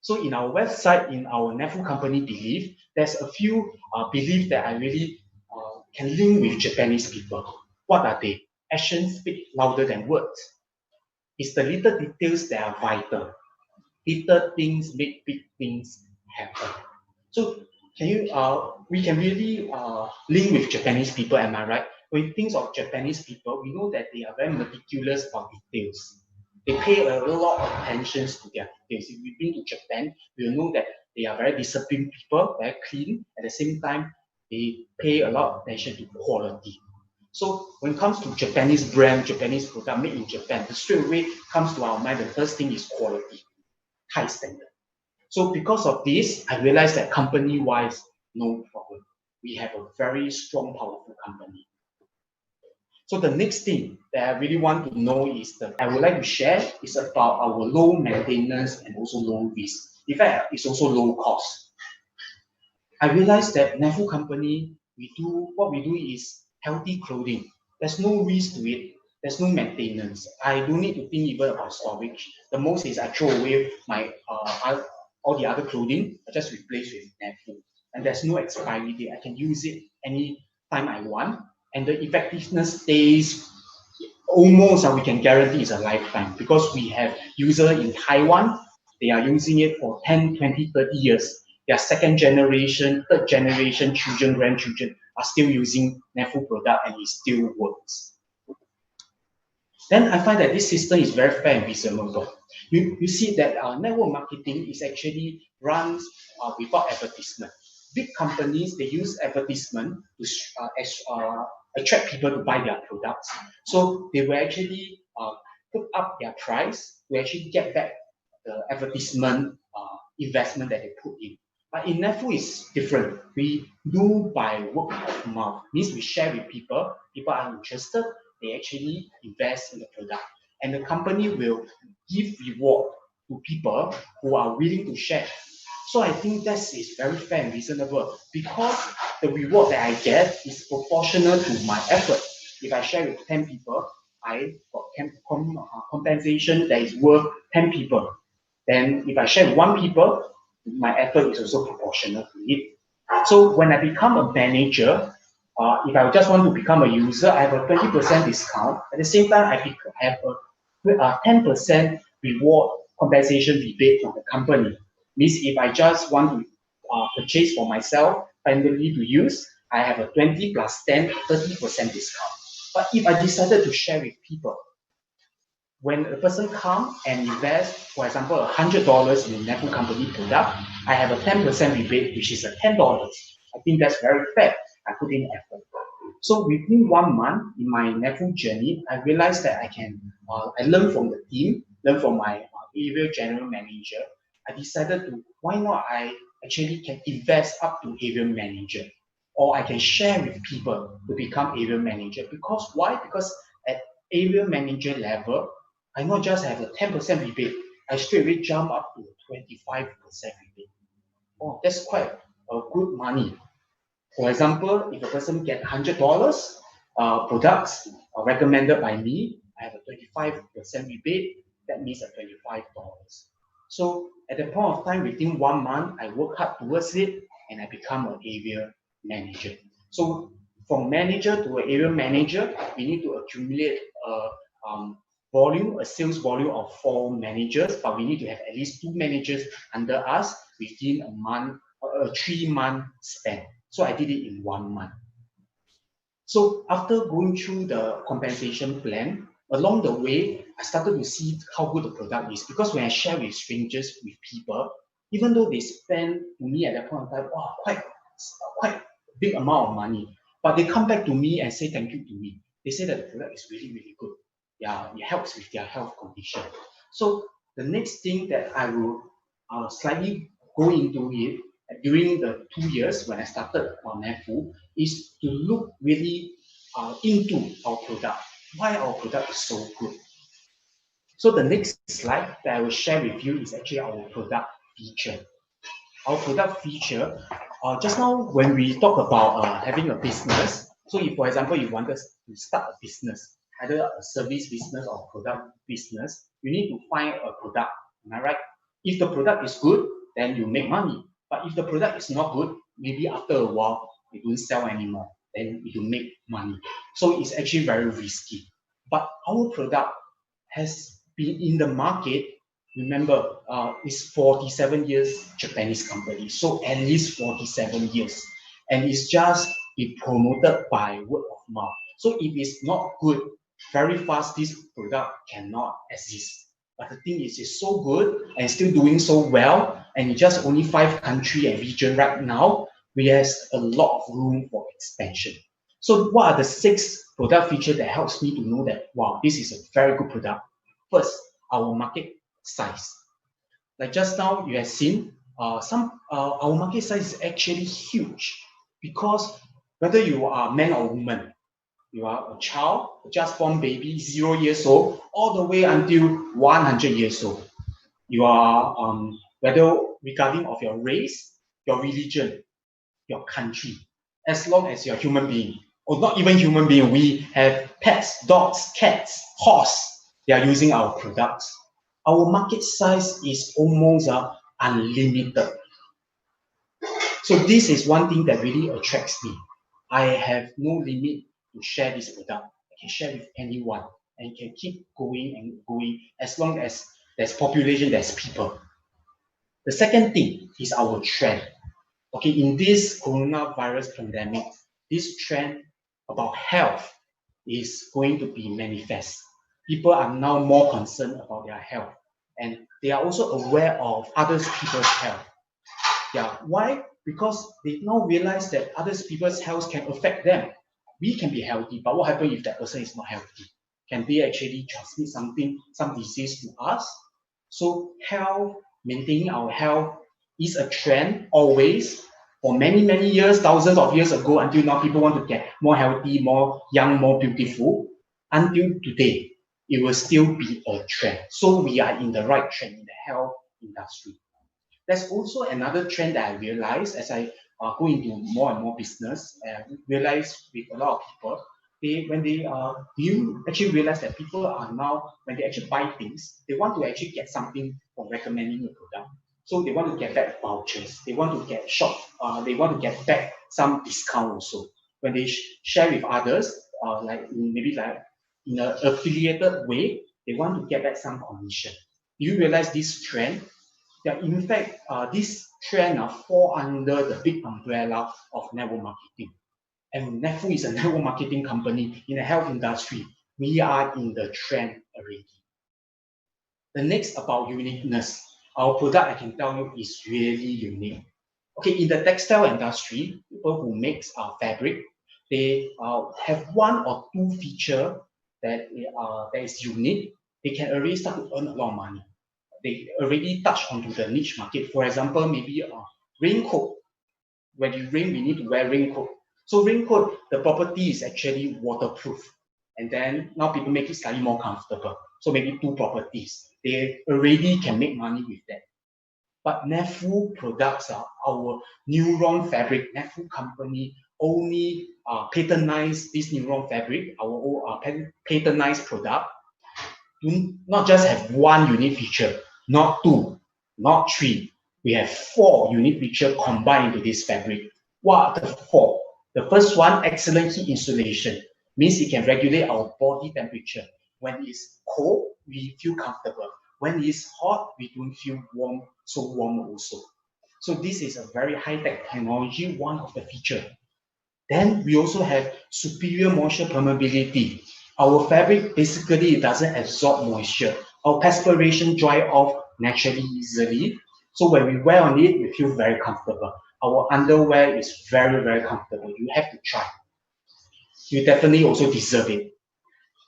[SPEAKER 5] So in our website, in our NEFU company belief, there's a few beliefs that I really can link with Japanese people. What are they? Actions speak louder than words. It's the little details that are vital. Little things make big things happen. So can you? We can really link with Japanese people. Am I right? When you think of Japanese people, we know that they are very meticulous about details. They pay a lot of attention to their details. If we've been to Japan, we will know that they are very disciplined people, very clean. At the same time, they pay a lot of attention to quality. So when it comes to Japanese brand, Japanese product made in Japan, the straight away comes to our mind, the first thing is quality, high standard. So because of this, I realized that company-wise, no problem. We have a very strong, powerful company. So the next thing that I really want to know is that I would like to share is about our low maintenance and also low risk. In fact, it's also low cost. I realized that NEFU company, what we do is healthy clothing. There's no risk to it. There's no maintenance. I don't need to think even about storage. The most is I throw away my all the other clothing. I just replace with NEFU. And there's no expiry date. I can use it any time I want. And the effectiveness stays almost, we can guarantee is a lifetime, because we have users in Taiwan. They are using it for 10, 20, 30 years. Their second generation, third generation, children, grandchildren are still using NEFU product, and it still works. Then I find that this system is very fair and reasonable. You see that our network marketing is actually runs without advertisement. Big companies, they use advertisement to attract people to buy their products. So they will actually put up their price to actually get back the advertisement investment that they put in. But in NEFU is different. We do by word of mouth. Means we share with people. People are interested. They actually invest in the product. And the company will give reward to people who are willing to share. So I think that is very fair and reasonable, because the reward that I get is proportional to my effort. If I share with 10 people, I got compensation that is worth 10 people. Then if I share with 1 people, my effort is also proportional to it. So when I become a manager, if I just want to become a user, I have a 20% discount. At the same time, I have a 10% reward compensation rebate from the company. Means if I just want to purchase for myself, primarily to use, I have a 20 plus 10, 30% discount. But if I decided to share with people, when a person comes and invests, for example, $100 in a NEFU company product, I have a 10% rebate, which is $10. I think that's very fair. I put in effort. So within 1 month in my NEFU journey, I realized that I learned from the team, learned from my area general manager. I decided to, why not I actually can invest up to area manager, or I can share with people to become area manager. Because why? Because at area manager level, I not just have a 10% rebate, I straight away jump up to 25% rebate. Oh, that's quite a good money. For example, if a person get $100 products recommended by me, I have a 25% rebate. That means $25. So at the point of time, within 1 month, I work hard towards it, and I become an area manager. So from manager to an area manager, we need to accumulate a sales volume of 4 managers, but we need to have at least 2 managers under us within a month, a 3-month span. So I did it in 1 month. So after going through the compensation plan, along the way, I started to see how good the product is. Because when I share with strangers, with people, even though they spend to me at that point of time, quite a big amount of money, but they come back to me and say thank you to me. They say that the product is really, really good. Yeah, it helps with their health condition. So the next thing that I will slightly go into it during the 2 years when I started on NEFU is to look really into our product. why our product is so good. So the next slide that I will share with you is actually our product feature. Our product feature, just now when we talk about having a business, so if for example you want us to start a business, either a service business or product business, you need to find a product, am I right? If the product is good, then you make money. But if the product is not good, maybe after a while, it don't sell anymore, then you don't make money. So it's actually very risky. But our product has been in the market. Remember, it's 47 years Japanese company, so at least 47 years. And it's just be promoted by word of mouth. So if it's not good, very fast this product cannot exist. But the thing is, it's so good and still doing so well, and it's just only 5 countries and region right now, we have a lot of room for expansion. So what are the 6 product features that helps me to know that, wow, this is a very good product? First, our market size. Like just now, you have seen our market size is actually huge, because whether you are a man or woman, you are a child, just born baby, 0 years old, all the way until 100 years old. You are whether regarding of your race, your religion, your country, as long as you're a human being, or not even human being, we have pets, dogs, cats, horse, they are using our products. Our market size is almost unlimited. So this is one thing that really attracts me. I have no limit to share this product. I can share with anyone and can keep going and going as long as there's population, there's people. The second thing is our trend. Okay, in this coronavirus pandemic, this trend about health is going to be manifest. People are now more concerned about their health, and they are also aware of other people's health. Yeah, why? Because they now realize that other people's health can affect them. We can be healthy, but what happens if that person is not healthy? Can they actually transmit something, some disease to us? So health, maintaining our health is a trend always. For many, many years, thousands of years ago, until now, people want to get more healthy, more young, more beautiful. Until today, it will still be a trend. So we are in the right trend in the health industry. There's also another trend that I realized as I go into more and more business, I realize with a lot of people, you actually realize that people are now, when they actually buy things, they want to actually get something for recommending a product. So they want to get back vouchers. They want to get they want to get back some discount also. When they share with others, maybe in an affiliated way, they want to get back some commission. Do you realize this trend? That in fact, this trend fall under the big umbrella of network marketing. And NetFood is a network marketing company in the health industry. We are in the trend already. The next about uniqueness. Our product, I can tell you, is really unique. Okay, in the textile industry, people who make fabric, they have 1 or 2 features that is unique. They can already start to earn a lot of money. They already touch onto the niche market. For example, maybe a raincoat. When you rain, we need to wear raincoat. So raincoat, the property is actually waterproof. And then now people make it slightly more comfortable. So maybe 2 properties. They already can make money with that. But NetFood products are our Neuron fabric. NetFood company only patronized this Neuron fabric, our patronized product. Do not just have 1 unique feature, not 2, not 3. We have 4 unique features combined into this fabric. What are the 4? The first one, excellent heat insulation. Means it can regulate our body temperature. When it's cold, we feel comfortable. When it's hot, we don't feel warm, so warm also. So this is a very high-tech technology, one of the features. Then we also have superior moisture permeability. Our fabric basically doesn't absorb moisture. Our perspiration dry off naturally easily. So when we wear on it, we feel very comfortable. Our underwear is very, very comfortable. You have to try. You definitely also deserve it.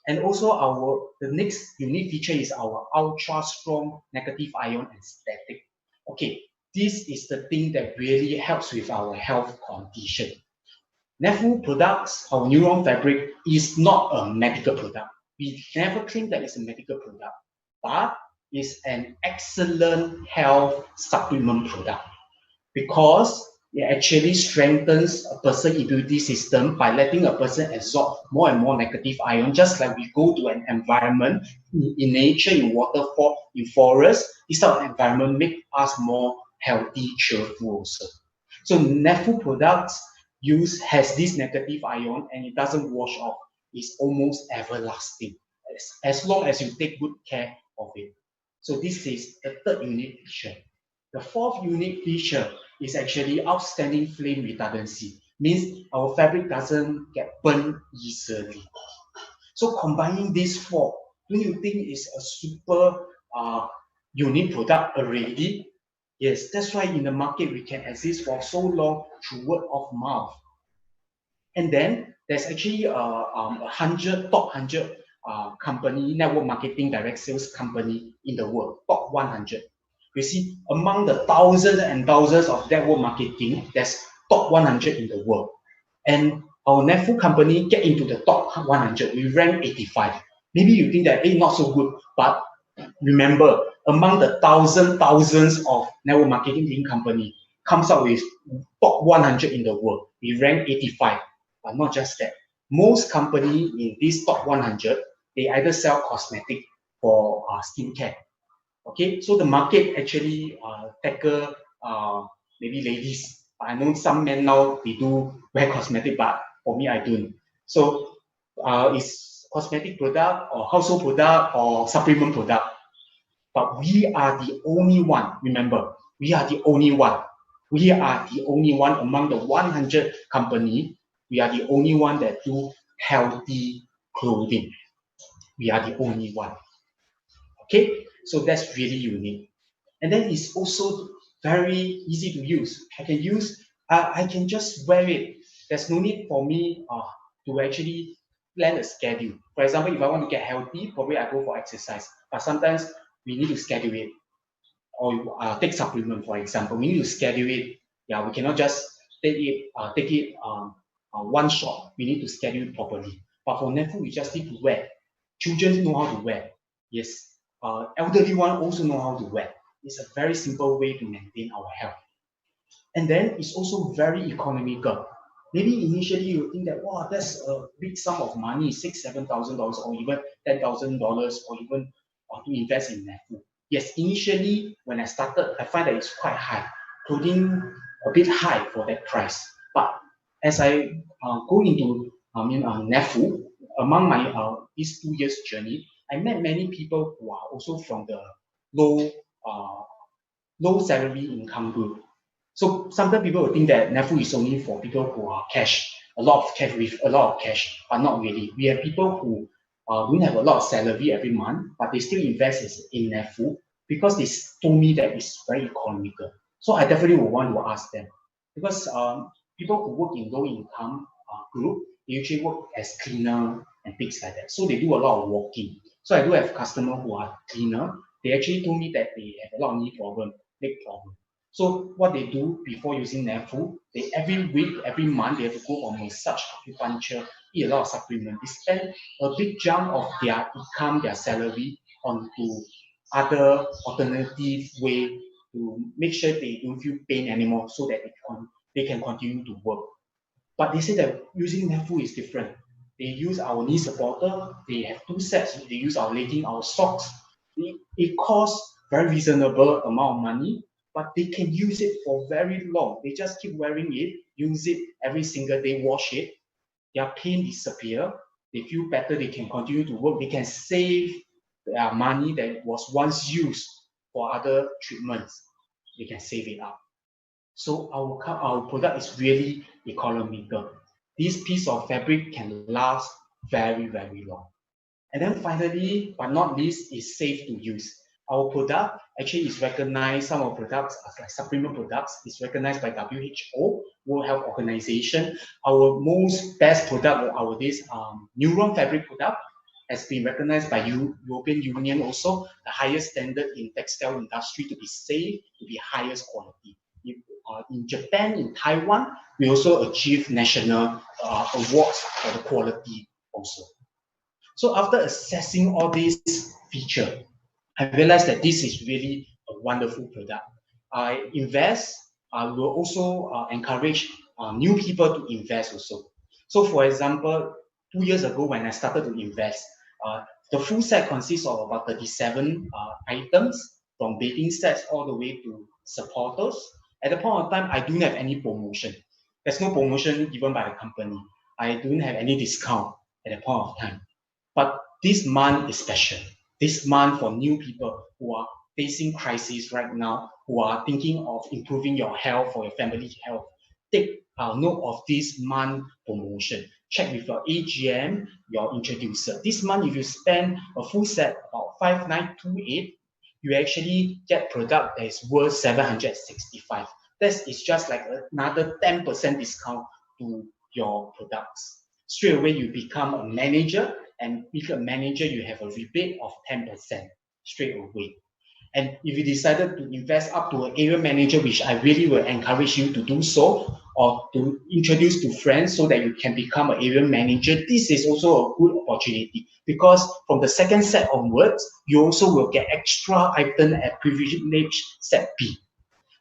[SPEAKER 5] And also the next unique feature is our ultra strong negative ion and static. Okay, this is the thing that really helps with our health condition. Nefu products, our neuron fabric, is not a medical product. We never claim that it's a medical product, but it's an excellent health supplement product because it actually strengthens a person's immunity system by letting a person absorb more and more negative ion, just like we go to an environment in nature, in waterfall, in forest. This type of environment make us more healthy, cheerful also. So Nefu products has this negative ion and it doesn't wash off. It's almost everlasting as long as you take good care of it. So this is the third unique feature. The fourth unique feature is actually outstanding flame retardancy. Means our fabric doesn't get burned easily. So combining these four, do you think is a super unique product already? Yes, that's why in the market we can exist for so long through word of mouth. And then there's actually top 100 company, network marketing direct sales company in the world, top 100. You see, among the thousands and thousands of network marketing, there's top 100 in the world. And our Nefu company get into the top 100. We rank 85. Maybe you think that, hey, not so good, but remember, among the thousands of network marketing company comes out with top 100 in the world. We rank 85. But not just that. Most companies in this top 100, they either sell cosmetic for skincare. Okay, so the market actually tackle maybe ladies. I know some men now, they do wear cosmetic, but for me, I don't. So it's cosmetic product or household product or supplement product. But we are the only one, remember, we are the only one. We are the only one among the 100 company. We are the only one that do healthy clothing. We are the only one. Okay, so that's really unique. And then it's also very easy to use. I can just wear it. There's no need for me to actually plan a schedule. For example, if I want to get healthy, probably I go for exercise. But sometimes we need to schedule it. Or take supplement, for example. We need to schedule it. Yeah, we cannot just take it one shot. We need to schedule it properly. But for Nefu, we just need to wear. Children know how to wear. Yes. Elderly one also know how to wear. It's a very simple way to maintain our health. And then it's also very economical. Maybe initially you think that, wow, that's a big sum of money, $6,000, $7,000 or even $10,000 or even to invest in Nefu. Yes, initially when I started, I find that it's quite high, clothing a bit high for that price. But as I go into Nefu, among my these 2 years journey, I met many people who are also from the low salary income group. So sometimes people will think that Nefu is only for people who are a lot of cash, but not really. We have people who don't have a lot of salary every month, but they still invest in Nefu because they told me that it's very economical. So I definitely would want to ask them because people who work in low income group, they usually work as cleaner and things like that. So they do a lot of walking. So I do have customers who are cleaner. They actually told me that they have a lot of knee problem, leg problem. So what they do before using Nefu, they every week, every month, they have to go for massage, acupuncture, eat a lot of supplements. They spend a big chunk of their income, their salary onto other alternative way to make sure they don't feel pain anymore so that they can continue to work. But they say that using Nefu is different. They use our knee supporter, they have 2 sets, they use our legging, our socks. It costs very reasonable amount of money, but they can use it for very long. They just keep wearing it, use it every single day, wash it. Their pain disappear. They feel better. They can continue to work. They can save their money that was once used for other treatments. They can save it up. So our product is really economical. This piece of fabric can last very, very long. And then finally, but not least, is safe to use. Our product actually is recognized, some of our products like supplement products is recognized by WHO, World Health Organization. Our most best product, our this Neuron fabric product, has been recognized by European Union also, the highest standard in textile industry to be safe, to be highest quality. in Japan, in Taiwan, we also achieved national awards for the quality also. So after assessing all these features, I realized that this is really a wonderful product. I invest, I will also encourage new people to invest also. So for example, 2 years ago when I started to invest, the full set consists of about 37 items, from baking sets all the way to supporters. At the point of time, I don't have any promotion. There's no promotion given by the company. I don't have any discount at the point of time. But this month is special. This month for new people who are facing crisis right now, who are thinking of improving your health or your family health, take note of this month promotion. Check with your AGM, your introducer. This month, if you spend a full set about 5928, you actually get product that is worth 765. That is just like another 10% discount to your products. Straight away, you become a manager, and if you're a manager, you have a rebate of 10% straight away. And if you decided to invest up to an area manager, which I really will encourage you to do so, or to introduce to friends so that you can become an area manager, this is also a good opportunity, because from the second set onwards, you also will get extra item at privilege set B.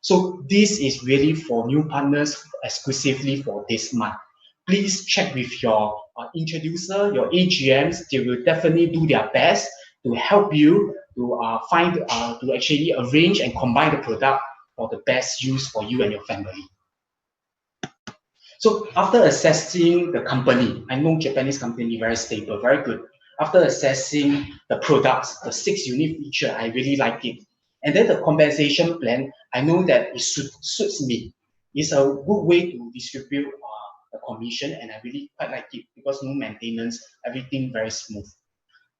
[SPEAKER 5] So this is really for new partners exclusively for this month. Please check with your introducer, your AGMs. They will definitely do their best to help you to to actually arrange and combine the product for the best use for you and your family. So after assessing the company, I know Japanese company very stable, very good. After assessing the products, the 6 unique features, I really like it. And then the compensation plan, I know that it suits me. It's a good way to distribute the commission, and I really quite like it because no maintenance, everything very smooth.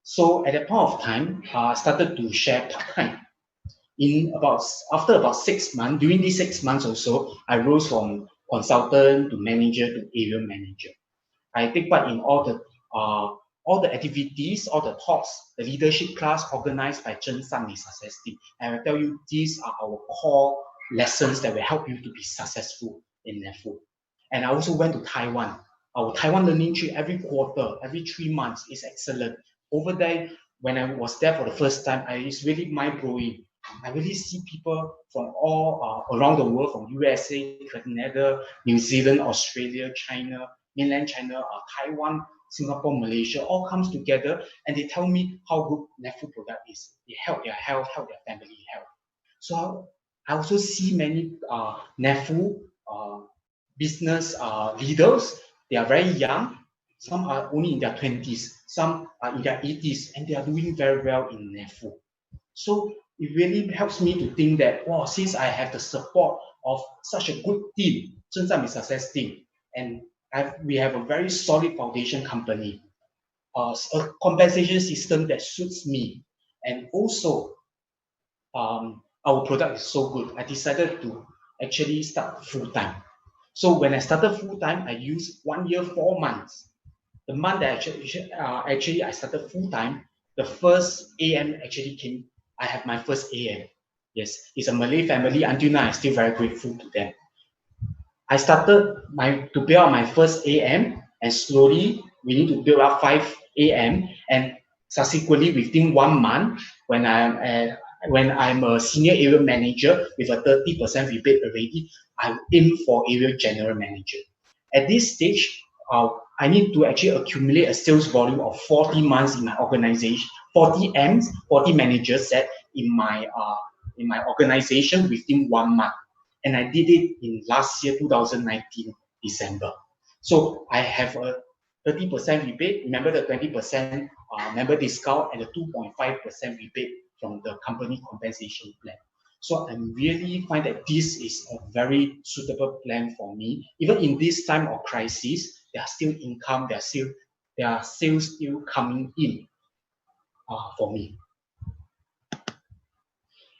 [SPEAKER 5] So at that point of time, I started to share part-time. After about 6 months, during these 6 months also, I rose from consultant to manager to area manager. I take part in all the activities, all the talks, the leadership class organized by Chen Sanli Success Team. And I tell you, these are our core lessons that will help you to be successful in NEFU. And I also went to Taiwan. Our Taiwan learning trip every quarter, every 3 months is excellent. Over there, when I was there for the first time, it's really mind-blowing. I really see people from all around the world, from USA, Canada, New Zealand, Australia, China, mainland China, Taiwan, Singapore, Malaysia, all comes together, and they tell me how good NEFU product is. They help their health, help their family health. So I also see many NEFU business leaders. They are very young. Some are only in their 20s. Some are in their 80s, and they are doing very well in NEFU. So it really helps me to think that, wow, since I have the support of such a good team, Chen Sanli Success Team, and we have a very solid foundation company, a compensation system that suits me, and also our product is so good, I decided to actually start full-time. So when I started full-time, I used 1 year, 4 months. The month that actually I started full-time, the first AM actually came. I have my first AM. Yes, it's a Malay family. Until now, I'm still very grateful to them. I started to build up my first AM, and slowly we need to build up 5 AM, and subsequently within 1 month, when I'm a senior area manager with a 30% rebate already, I aim for area general manager. At this stage, I need to actually accumulate a sales volume of 40 months in my organization, 40 M's, 40 managers set in my organization within 1 month. And I did it in last year, 2019, December. So I have a 30% rebate. Remember the 20% member discount and the 2.5% rebate from the company compensation plan. So I really find that this is a very suitable plan for me. Even in this time of crisis, there are still income, there are sales still coming in for me.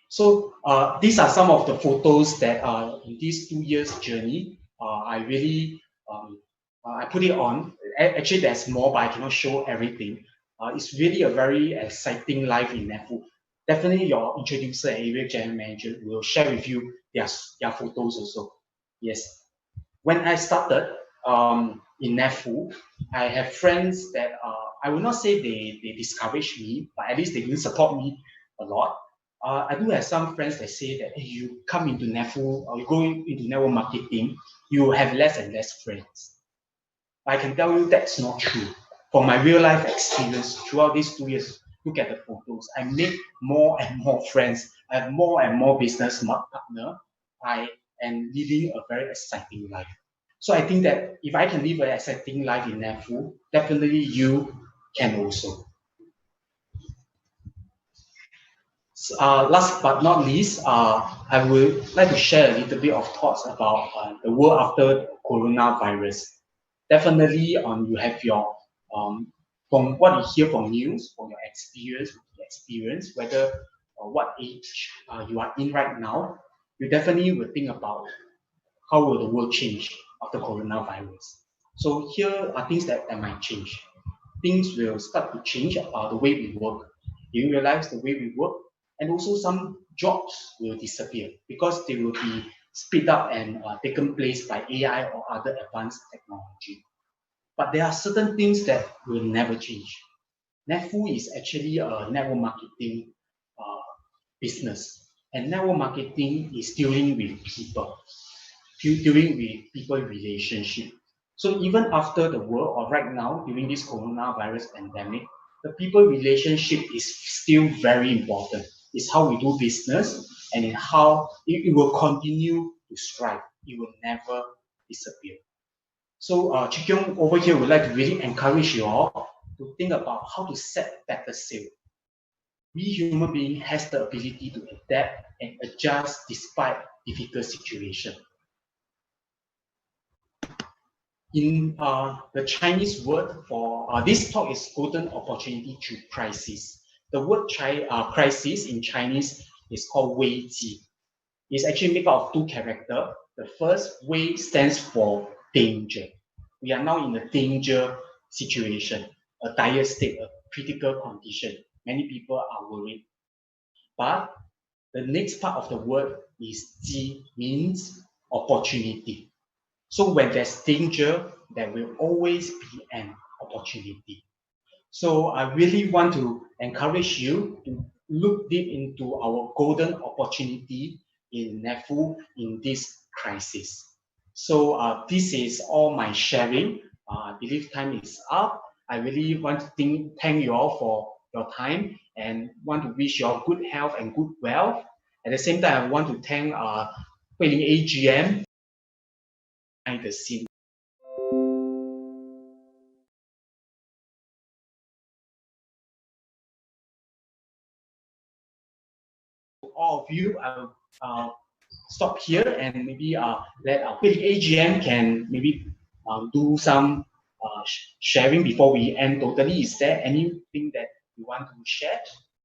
[SPEAKER 5] So these are some of the photos that are in this 2 years journey. I really, I put it on. Actually, there's more, but I cannot show everything. It's really a very exciting life in NEFU. Definitely your introducer and area general manager will share with you their photos also. Yes. When I started in NEFU, I have friends that I will not say they discouraged me, but at least they didn't support me a lot. I do have some friends that say that hey, you come into NEFU or you go into network marketing, you have less and less friends. I can tell you that's not true. From my real life experience throughout these 2 years, look at the photos. I make more and more friends. I have more and more business partner. I am living a very exciting life. So I think that if I can live an exciting life in NEFU, definitely you can also. Last but not least, I would like to share a little bit of thoughts about the world after coronavirus. Definitely, you have your from what you hear from news, from your experience, whether what age you are in right now, you definitely will think about how will the world change after coronavirus. So here are things that might change. Things will start to change the way we work. You realize the way we work, and also some jobs will disappear because they will be speed up and taken place by AI or other advanced technology. But there are certain things that will never change. NEFU is actually a network marketing business, and network marketing is dealing with people, dealing with people relationship. So even after the world or right now during this coronavirus pandemic, the people relationship is still very important. It's how we do business and in how it will continue to strive. It will never disappear. So Chee Kiong over here would like to really encourage you all to think about how to set better sail. We human being has the ability to adapt and adjust despite difficult situation. In the Chinese word for this talk is golden opportunity through crisis. The word crisis in Chinese is called Wei Ji. It's actually made up of two characters. The first Wei stands for danger. We are now in a danger situation, a dire state, a critical condition. Many people are worried. But the next part of the word is Ji, means opportunity. So when there's danger, there will always be an opportunity. So I really want to encourage you to look deep into our golden opportunity in NEFU in this crisis. So this is all my sharing. I believe time is up. I really want to thank you all for your time and want to wish you all good health and good wealth. At the same time, I want to thank Huiling AGM behind the scene. All of you, I'll stop here and maybe let our AGM can maybe do some sharing before we end totally. Is there anything that you want to share?